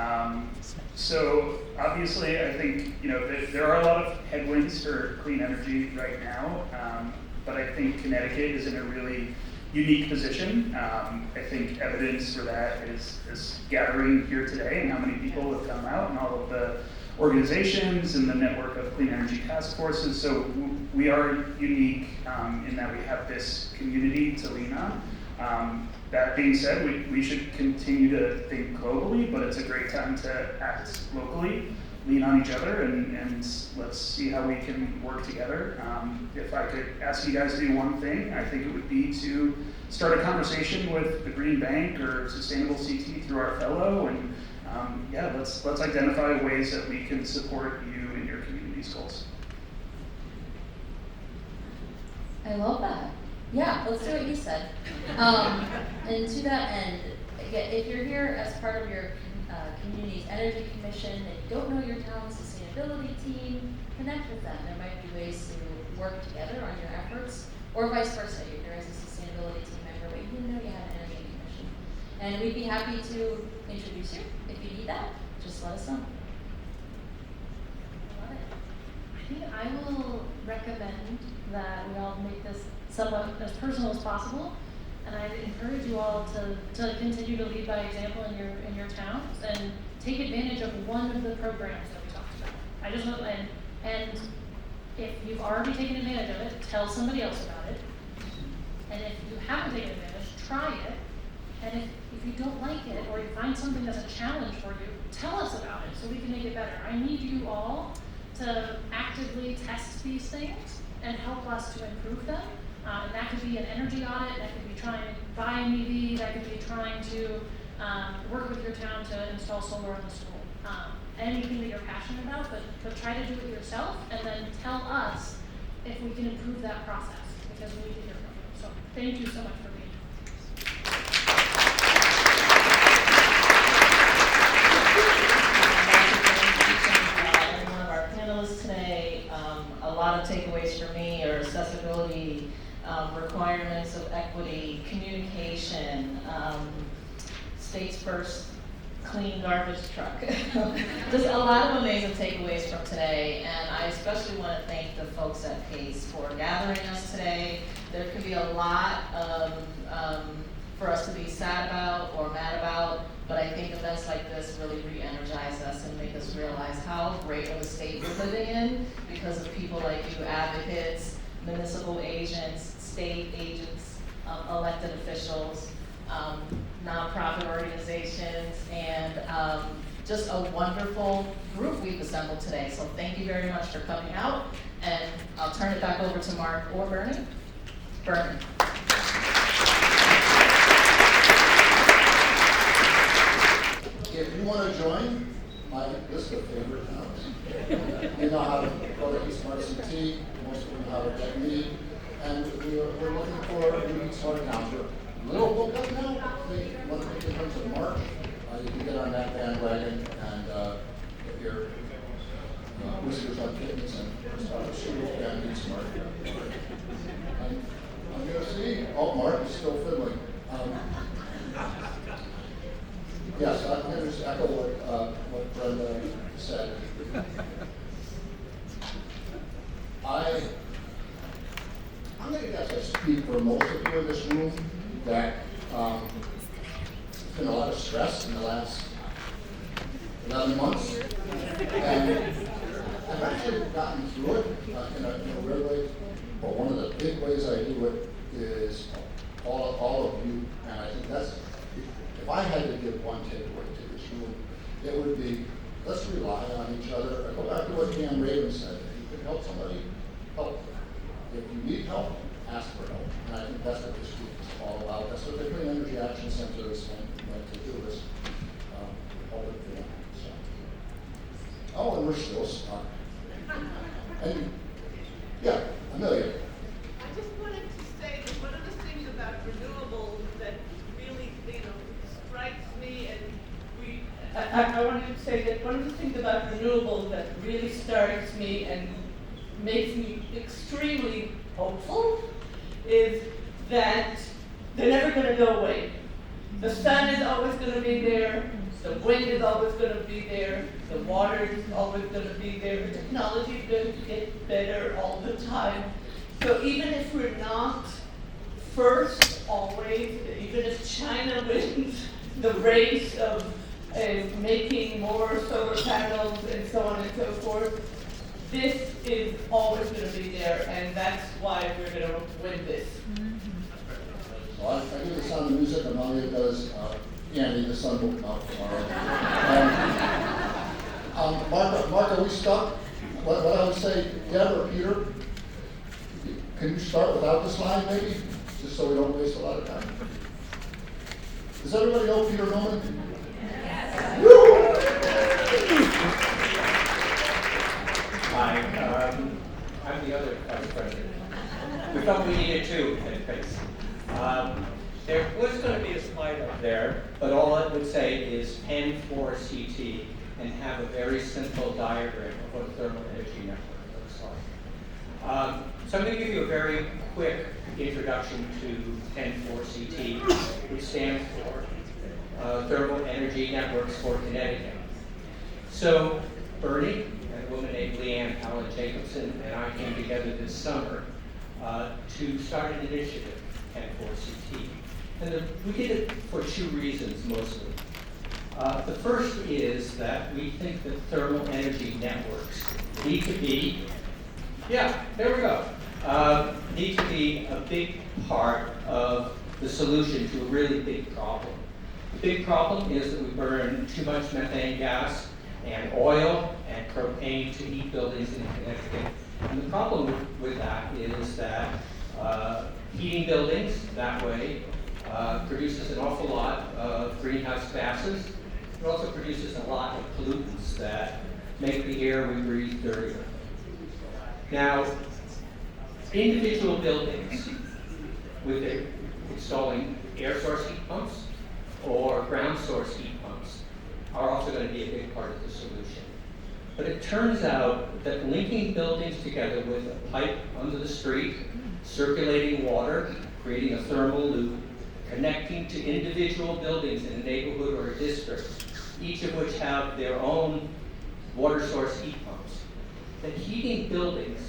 Speaker 4: So obviously, I think, you know, there are a lot of headwinds for clean energy right now, but I think Connecticut is in a really unique position. I think evidence for that is gathering here today and how many people have come out and all of the organizations and the network of clean energy task forces. So we are unique in that we have this community to lean on. That being said, we should continue to think globally, but it's a great time to act locally. lean on each other and let's see how we can work together. If I could ask you guys to do one thing, I think it would be to start a conversation with the Green Bank or Sustainable CT through our fellow, and yeah, let's identify ways that we can support you in your community's goals.
Speaker 5: I love that. Yeah, let's do what you said. And to that end, again, if you're here as part of your community's energy commission and you don't know your town's sustainability team, connect with them. There might be ways to work together on your efforts, or vice versa. If you're as a sustainability team member, but you didn't know you had an energy commission. And we'd be happy to introduce you. If you need that, just let us know.
Speaker 6: I love it. I think I will recommend that we all make this somewhat as personal as possible. And I encourage you all to continue to lead by example in your towns and take advantage of one of the programs that we talked about. I just want and if you've already taken advantage of it, tell somebody else about it. And if you haven't taken advantage, try it. And if you don't like it or you find something that's a challenge for you, tell us about it so we can make it better. I need you all to actively test these things and help us to improve them. And that could be an energy audit, that could be trying to buy an EV, that could be trying to work with your town to install solar in the school. Anything that you're passionate about, but try to do it yourself and then tell us if we can improve that process, because we need to hear from you. So thank you so much for being here.
Speaker 1: Every one of our panelists today, a lot of takeaways for me are accessibility, requirements of equity, communication, state's first clean garbage truck. Just a lot of amazing takeaways from today, and I especially want to thank the folks at PACE for gathering us today. There could be a lot for us to be sad about or mad about, but I think events like this really re-energize us and make us realize how great of a state we're living in because of people like you, advocates, municipal agents, state agents, elected officials, nonprofit organizations, and just a wonderful group we've assembled today. So thank you very much for coming out, and I'll turn it back over to Mark or Bernie. Bernie.
Speaker 7: If you want to join my list of favorite towns, you know how to go to East Smart CT, most of you know how to get me, and we're looking for a new smart towns. We're a little booked up now. We want to make it comes in March. You can get on that bandwagon and get your whiskers on kittens and start to shoot and be smart. I'm going to see. Oh, Mark is still fiddling. Yes, I'm going to just echo what Brenda said. I'm going to guess I speak for most of you in this room that there's been a lot of stress in the last 11 months, and I've actually gotten through it in a weird way. But one of the big ways I do it is all of you, and I think that's, if I had to give one takeaway to this room, it would be, let's rely on each other. I go back to what Dan Raven said, if you can help somebody, help. If you need help, ask for help. And I think that's what this group is all about. That's what the Clean Energy Action Center is meant to do, is help it for them. So. Oh, and we're still stuck. And yeah, Amelia.
Speaker 8: I just wanted to say that one of the things about renewables that really, strikes me, and
Speaker 9: I wanted to say that one of the things about renewables that really strikes me and makes me extremely hopeful is that they're never going to go away. The sun is always going to be there, the wind is always going to be there, the water is always going to be there, the technology is going to get better all the time. So even if we're not first always, even if China wins the race of making more solar panels and so on and so forth, this is always going to be there, and that's why we're going to win this.
Speaker 7: Well, I do the Sound of Music, Amelia does Andy, the sun will come out tomorrow. Mark are we stuck? What I would say, Deb or Peter, can you start without this line maybe, just so we don't waste a lot of time? Does everybody know Peter Nolan?
Speaker 10: Hi, I'm the other vice president. We thought we needed two at pace. There was going to be a slide up there, but all it would say is N for CT and have a very simple diagram of what a thermal energy network looks like. So I'm going to give you a very quick introduction to N4CT, which stands for Thermal Energy Networks for Connecticut. So Bernie and a woman named Leanne Allen Jacobson and I came together this summer to start an initiative, N4CT. And we did it for two reasons mostly. The first is that we think that thermal energy networks need to be, need to be a big part of the solution to a really big problem. The big problem is that we burn too much methane gas and oil and propane to heat buildings in Connecticut. And the problem with that is that heating buildings that way produces an awful lot of greenhouse gases. It also produces a lot of pollutants that make the air we breathe dirtier. Now, individual buildings with installing air source heat pumps or ground source heat pumps are also going to be a big part of the solution. But it turns out that linking buildings together with a pipe under the street, circulating water, creating a thermal loop, connecting to individual buildings in a neighborhood or a district, each of which have their own water source heat pumps, that heating buildings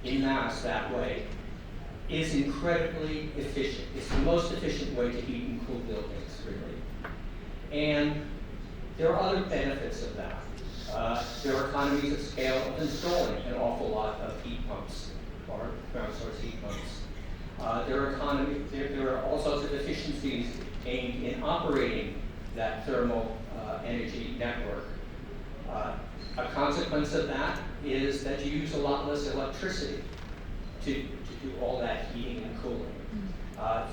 Speaker 10: in mass that way is incredibly efficient. It's the most efficient way to heat and cool buildings, really. And there are other benefits of that. There are economies of scale of installing an awful lot of heat pumps or ground source heat pumps. There are all sorts of efficiencies aimed in operating that thermal energy network. A consequence of that is that you use a lot less electricity to do all that heating and cooling.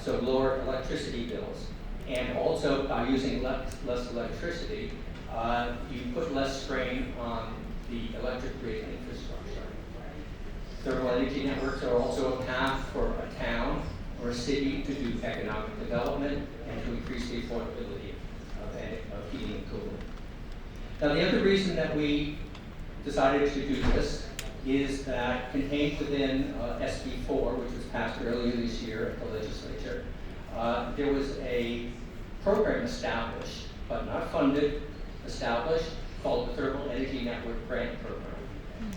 Speaker 10: So lower electricity bills. And also by using less electricity, you put less strain on the electric grid infrastructure. Thermal energy networks are also a path for a town or a city to do economic development and to increase the affordability of heating and cooling. Now, the other reason that we decided to do this is that contained within SB 4, which was passed earlier this year at the legislature, there was a program established, but not funded, established, called the Thermal Energy Network Grant Program.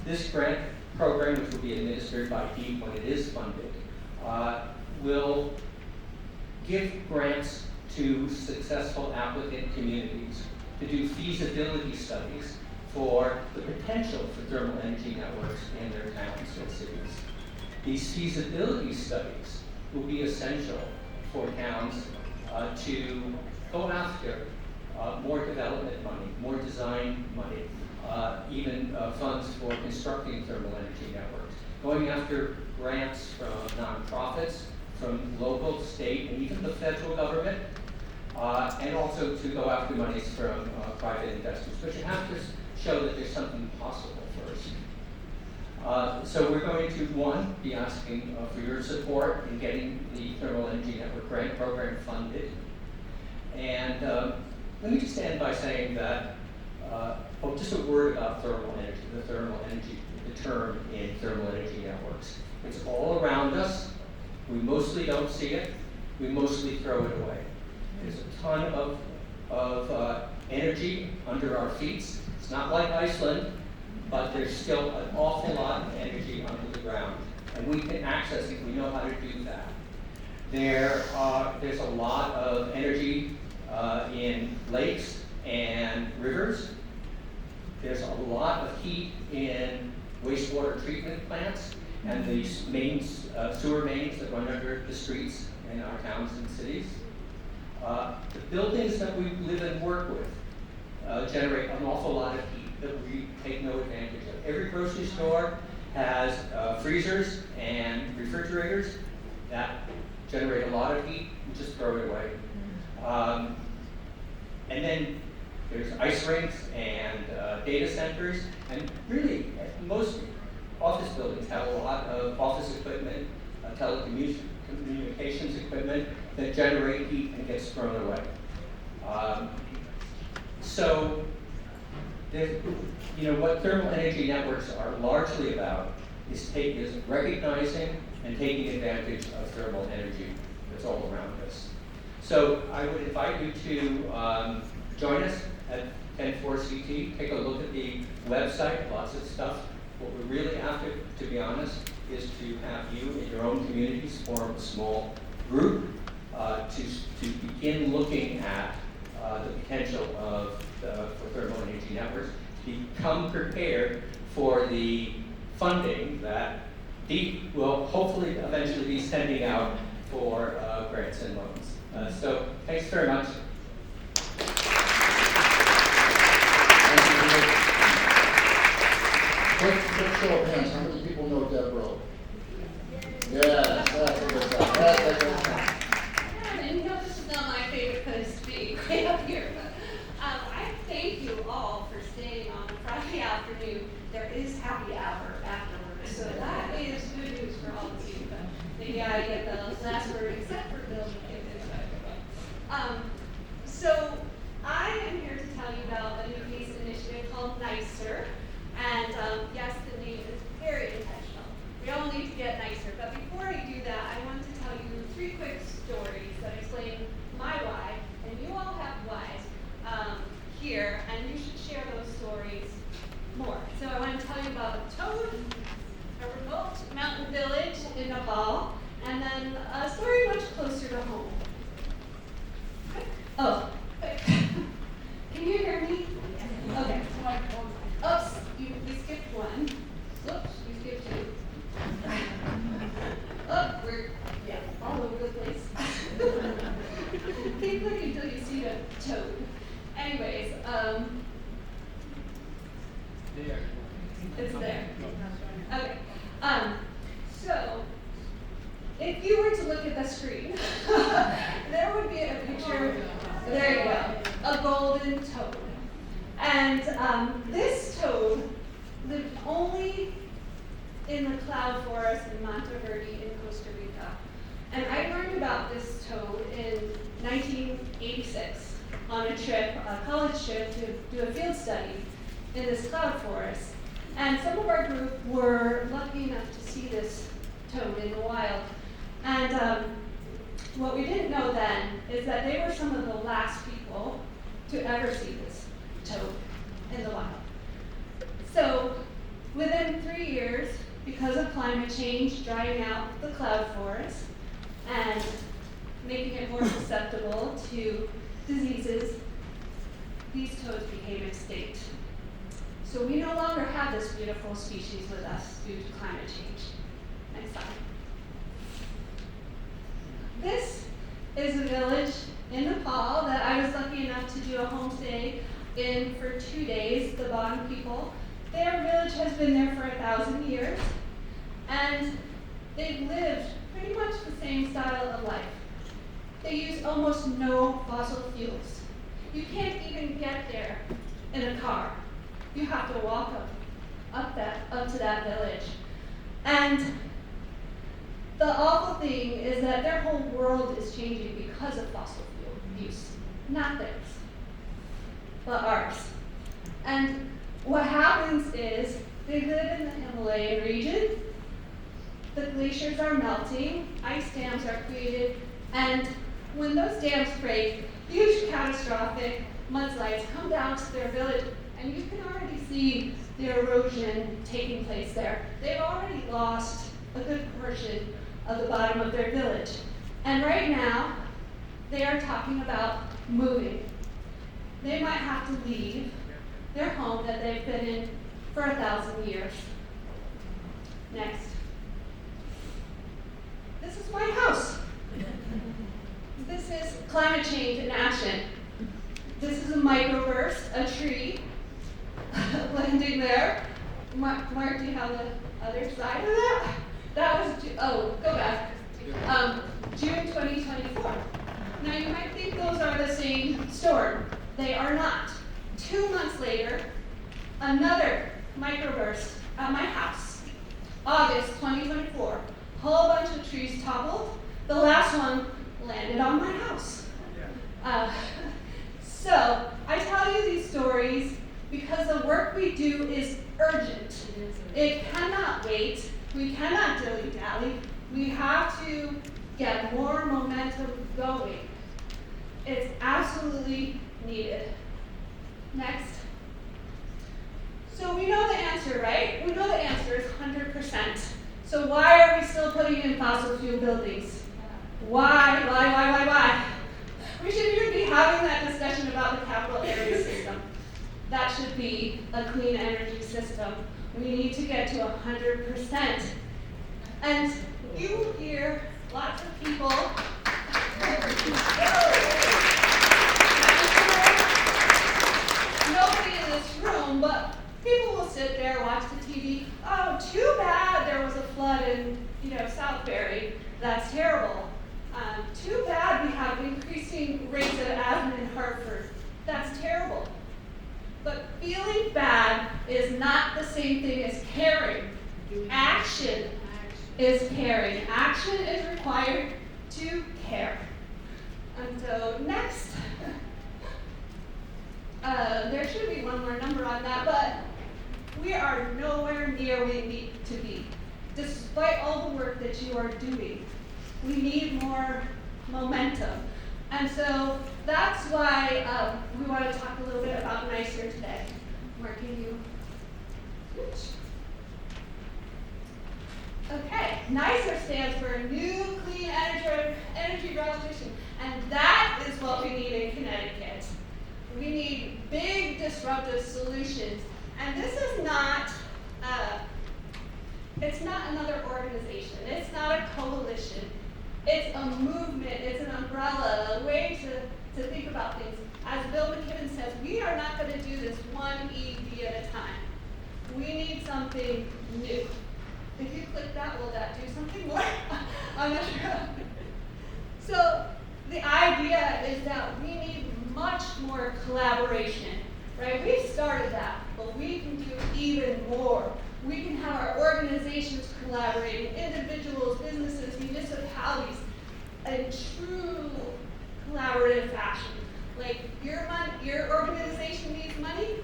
Speaker 10: This grant program, which will be administered by DEEP when it is funded, will give grants to successful applicant communities to do feasibility studies for the potential for thermal energy networks in their towns and cities. These feasibility studies will be essential for towns to go after more development money, more design money, even funds for constructing thermal energy networks, going after grants from nonprofits, from local, state, and even the federal government, and also to go after monies from private investors. But you have to show that there's something possible first. So we're going to, one, be asking for your support in getting the Thermal Energy Network Grant Program funded. And let me just end by saying that, just a word about thermal energy, the term in thermal energy networks. It's all around us. We mostly don't see it. We mostly throw it away. There's a ton of energy under our feet. It's not like Iceland, but there's still an awful lot of energy under the ground. And we can access it. We know how to do that. There's a lot of energy in lakes and rivers. There's a lot of heat in wastewater treatment plants and these sewer mains that run under the streets in our towns and cities. The buildings that we live and work with generate an awful lot of heat. that we take no advantage of. Every grocery store has freezers and refrigerators that generate a lot of heat, and just throw it away. And then there's ice rinks and data centers, and really most office buildings have a lot of office equipment, telecommunications equipment that generate heat and gets thrown away. So, what thermal energy networks are largely about is recognizing and taking advantage of thermal energy that's all around us. So I would invite you to join us at 104CT. Take a look at the website, lots of stuff. What we're really after, to be honest, is to have you in your own communities form a small group to begin looking at the potential for thermal energy networks, to become prepared for the funding that DEEP will hopefully eventually be sending out for grants and loans. So thanks very much.
Speaker 7: Quick show of hands, how many people know Deb Rowe? Yes, that's a good job. That's a good job.
Speaker 11: I didn't know this was not my favorite place to be, way up here, but I thank you all for staying on a Friday afternoon. There is happy hour afterwards, so that is good news for all of you, but maybe I get the last word except for Bill. So I am here to tell you about a new piece initiative called Nicer, and yes, the name is very intentional. We all need to get nicer, but before I do that, I want to tell you 3 quick stories that explain my why, and you all have whys here, and you should share those stories more. So I want to tell you about Toad, a remote mountain village in Nepal, and then a story much closer to home. Oh, can you hear me? Okay. Oops, we skipped one. Oops, we skipped 2. Oh, we're all over the place. Keep looking until you see a toad. Anyways, it's there. Okay. So if you were to look at the screen, there would be a picture. There you go. A golden toad. And this toad lived only in the cloud forest in Monteverde in Costa Rica. And I learned about this toad in 1986 on a trip, a college trip, to do a field study in this cloud forest. And some of our group were lucky enough to see this toad in the wild. And what we didn't know then is that they were some of the last people to ever see this toad in the wild. So within 3 years, because of climate change, drying out the cloud forest and making it more susceptible to diseases, these toads became extinct. So we no longer have this beautiful species with us due to climate change. Next slide. This is a village in Nepal that I was lucky enough to do a homestay in for 2 days, the Bon people. Their village has been there for 1,000 years, and they've lived pretty much the same style of life. They use almost no fossil fuels. You can't even get there in a car. You have to walk up to that village. And the awful thing is that their whole world is changing because of fossil fuel use. Not theirs, but ours. And what happens is they live in the Himalayan region. The glaciers are melting, ice dams are created, and when those dams break, huge catastrophic mudslides come down to their village, and you can already see the erosion taking place there. They've already lost a good portion of the bottom of their village. And right now, they are talking about moving. They might have to leave their home that they've been in for 1,000 years. Next. This is my house. This is climate change in action. This is a microburst, a tree. there. Mark, do you have the other side of that? That was, go back. June 2024. Now you might think those are the same storm. They are not. 2 months later, another microburst at my house. August 2024. Whole bunch of trees toppled. The last one landed on my house. So I tell you these stories because the work we do is urgent. It cannot wait. We cannot dilly-dally. We have to get more momentum going. It's absolutely needed. Next. So we know the answer, right? We know the answer is 100%. So why are we still putting in fossil fuel buildings? Why? We shouldn't even be having that discussion about the capital area system. That should be a clean energy system. We need to get to 100%. And you will hear lots of people. Nobody in this room, but people will sit there, watch the TV. Oh, too bad there was a flood in, Southbury. That's terrible. Too bad we have increasing rates of asthma in Hartford. That's terrible. But feeling bad is not the same thing as caring. Action is caring. Action is required to care. And so next, there should be one more number on that, but we are nowhere near where we need to be. Despite all the work that you are doing, we need more momentum. And so that's why we want to talk a little bit about NICER today. Mark, can you switch? Okay, NICER stands for New Clean Energy Revolution, and that is what we need in Connecticut. We need big disruptive solutions, and this is not, it's not another organization, it's not a coalition. It's a movement, it's an umbrella, a way to think about things. As Bill McKibben says, we are not going to do this one EV at a time. We need something new. If you click that, will that do something more? I'm not sure. So the idea is that we need much more collaboration, right? We've started that, but we can do even more. We can have our organizations collaborating, individuals, businesses, municipalities, in true collaborative fashion. Like your organization needs money,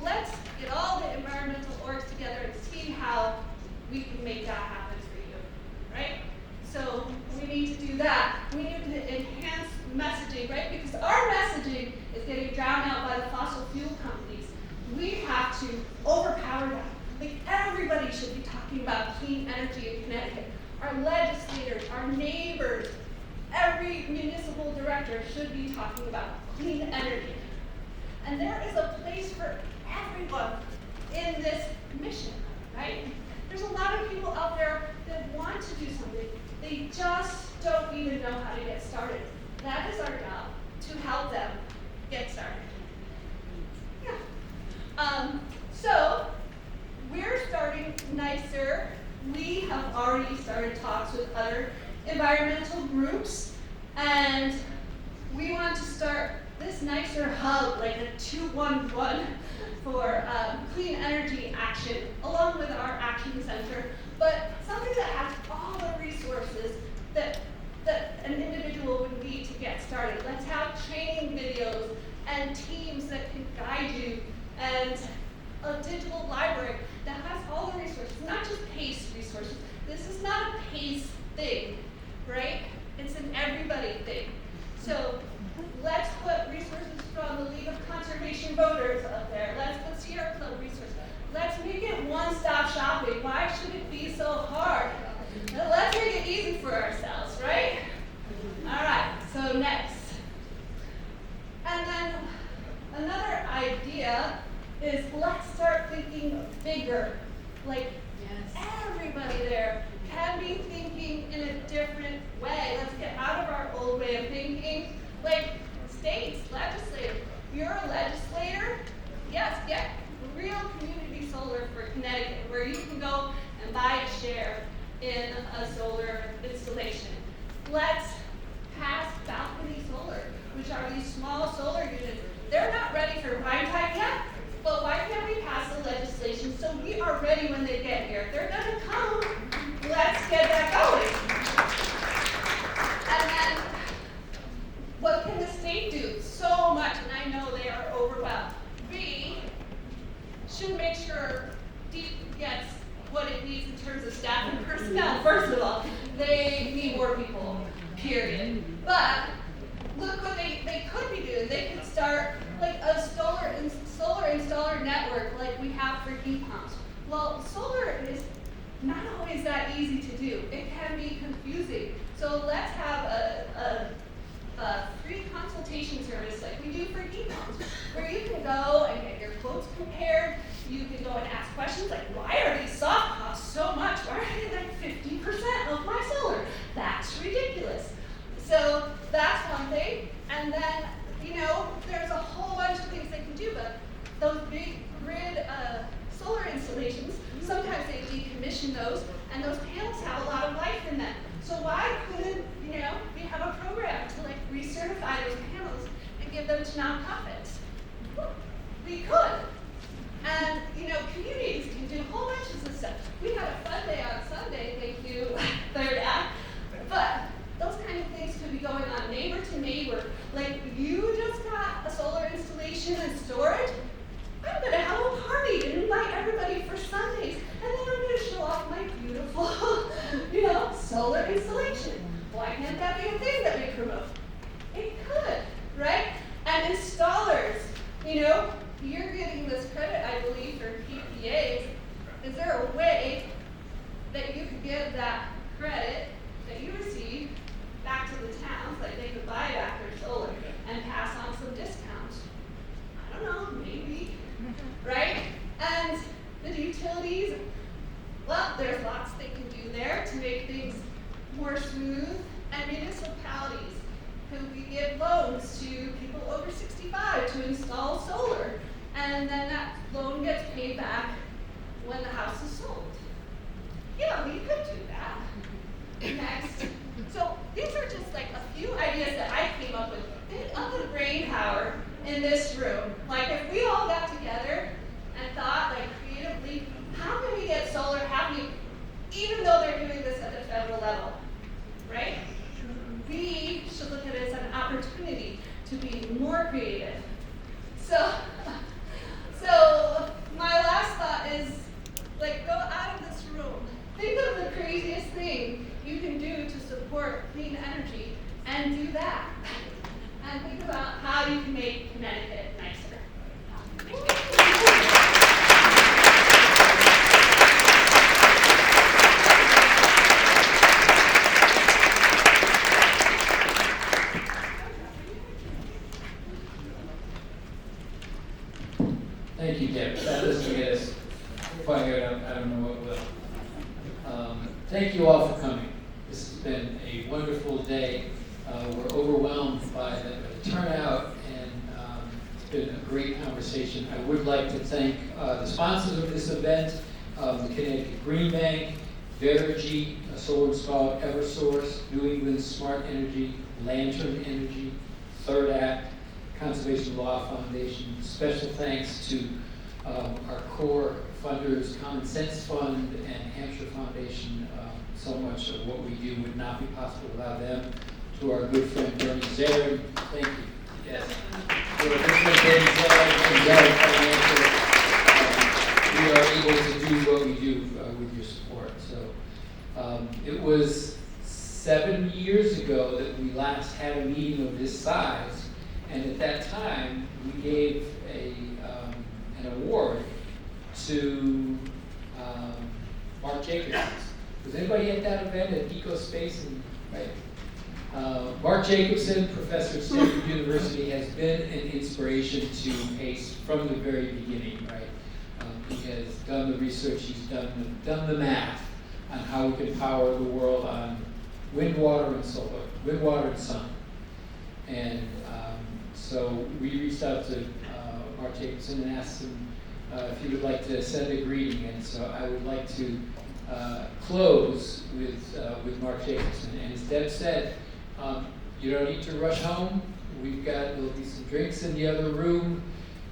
Speaker 11: let's get all the environmental orgs together and see how we can make that happen for you, right? So we need to do that. We need to enhance messaging, right? Because our messaging is getting drowned out by the fossil fuel companies. We have to overpower that. Like everybody should be talking about clean energy in Connecticut. Our legislators, our neighbors, every municipal director should be talking about clean energy. And there is a place for everyone in this mission, right? There's a lot of people out there that want to do something. They just don't even know how to get started. That is our job, to help them get started. Yeah. So we're starting NICER. We have already started talks with other environmental groups, and we want to start this NICER hub, like a 211 for clean energy action, along with our action center, but something that has all the resources that an individual would need to get started. Let's have training videos and teams that can guide you, and a digital library that has all the resources, not just PACE resources. This is not a PACE thing, right? It's an everybody thing. So let's put resources from the League of Conservation Voters up there. Let's put CIRCA resources. Let's make it one-stop shopping. Why should it be so hard? Let's make it easy for ourselves, right? All right, so next. And then another idea is let's start thinking bigger. Like everybody there can be thinking in a different way. Let's get out of our old way of thinking. Like states, legislators. You're a legislator? Yes, get real community solar for Connecticut, where you can go and buy a share in a solar installation. Let's pass balcony solar, which are these small solar units. They're not ready for prime time yet, but why can't we pass the legislation so we are ready when they get here? They're gonna come. Let's get that going. And then, what can the state do? So much, and I know they are overwhelmed. We should make sure DEEP gets what it needs in terms of staff and personnel. First of all, they need more people, period. But look what they could be doing. They could start like a solar installer network like we have for heat pumps. Well, solar is not always that easy to do. It can be confusing. So let's have a free consultation service like we do for heat pumps, where you can go and get your quotes compared. You can go and ask questions like, why are these soft costs so much? Why are they like 50% of my solar? That's ridiculous. So that's one thing. And then, there's a whole bunch of things they can do, but those big grid solar installations, sometimes they decommission those, and those panels have a lot of life in them. So why couldn't, we have a program to like recertify those panels and give them to nonprofits? We could. And, communities can do whole bunches of stuff. We had a fun day on Sunday, thank you, Third Act. But those kind of things could be going on neighbor to neighbor. Like, you just got a solar installation and storage. I'm gonna have a party and invite everybody for Sundays. And then I'm gonna show off my beautiful, solar installation. Why can't that be a thing that we promote? It could, right? And installers, you're getting this credit, I believe, for PPAs. Is there a way that you could give that credit that you receive back to the towns, like they could buy back their solar and pass on some discounts? I don't know, maybe, right? And the utilities, well, there's lots they can do there to make things more smooth. And municipalities, who we give loans to people over 65 to install solar. And then that loan gets paid back when the house is sold. Yeah, we could do that. Next. So these are just like a few ideas that I came up with. Think of the brain power in this room. Like if we all got together and thought like creatively, how can we get solar happening even though they're doing this at the federal level, right? We should look at it as an opportunity to be more creative. So my last thought is, like, go out of this room. Think of the craziest thing you can do to support clean energy and do that. And think about how you can make Connecticut nicer.
Speaker 12: Thank you, Deb. That doesn't get us fired. I don't know what will. Thank you all for coming. This has been a wonderful day. We're overwhelmed by the turnout, and it's been a great conversation. I would like to thank the sponsors of this event, the Connecticut Green Bank, Verigy, Solar Installed, Eversource, New England Smart Energy, Lantern Energy, Third Act, Conservation Law Foundation. Special thanks to our core funders, Common Sense Fund and Hampshire Foundation. So much of what we do would not be possible without them. To our good friend Bernie Zarin, thank you. Yes. To our good friend Bernie Zarin Financial, we are able to do what we do with your support. So it was 7 years ago that we last had a meeting of this size. And at that time, we gave an award to Mark Jacobson. Was anybody at that event at EcoSpace? Right? Mark Jacobson, professor at Stanford University, has been an inspiration to PACE from the very beginning. Right? He has done the research, he's done the math on how we can power the world on wind, water, and solar, wind, water, and sun. And so we reached out to Mark Jacobson and asked him if you would like to send a greeting. And so I would like to close with Mark Jacobson. And as Deb said, you don't need to rush home. There'll be some drinks in the other room.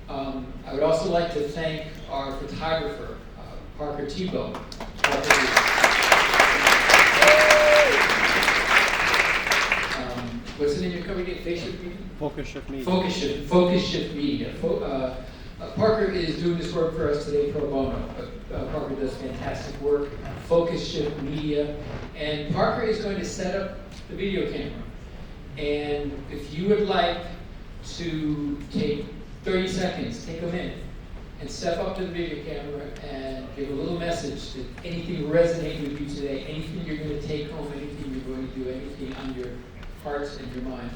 Speaker 12: I would also like to thank our photographer, Parker Tebow. What's the name of your company? Facebook Media?
Speaker 13: Focus Shift Media.
Speaker 12: Focus Shift Media. Parker is doing this work for us today pro bono. Parker does fantastic work. Focus Shift Media. And Parker is going to set up the video camera. And if you would like to take 30 seconds, take a minute, and step up to the video camera and give a little message that anything resonate with you today, anything you're going to take home, anything you're going to do, anything on your hearts and your mind,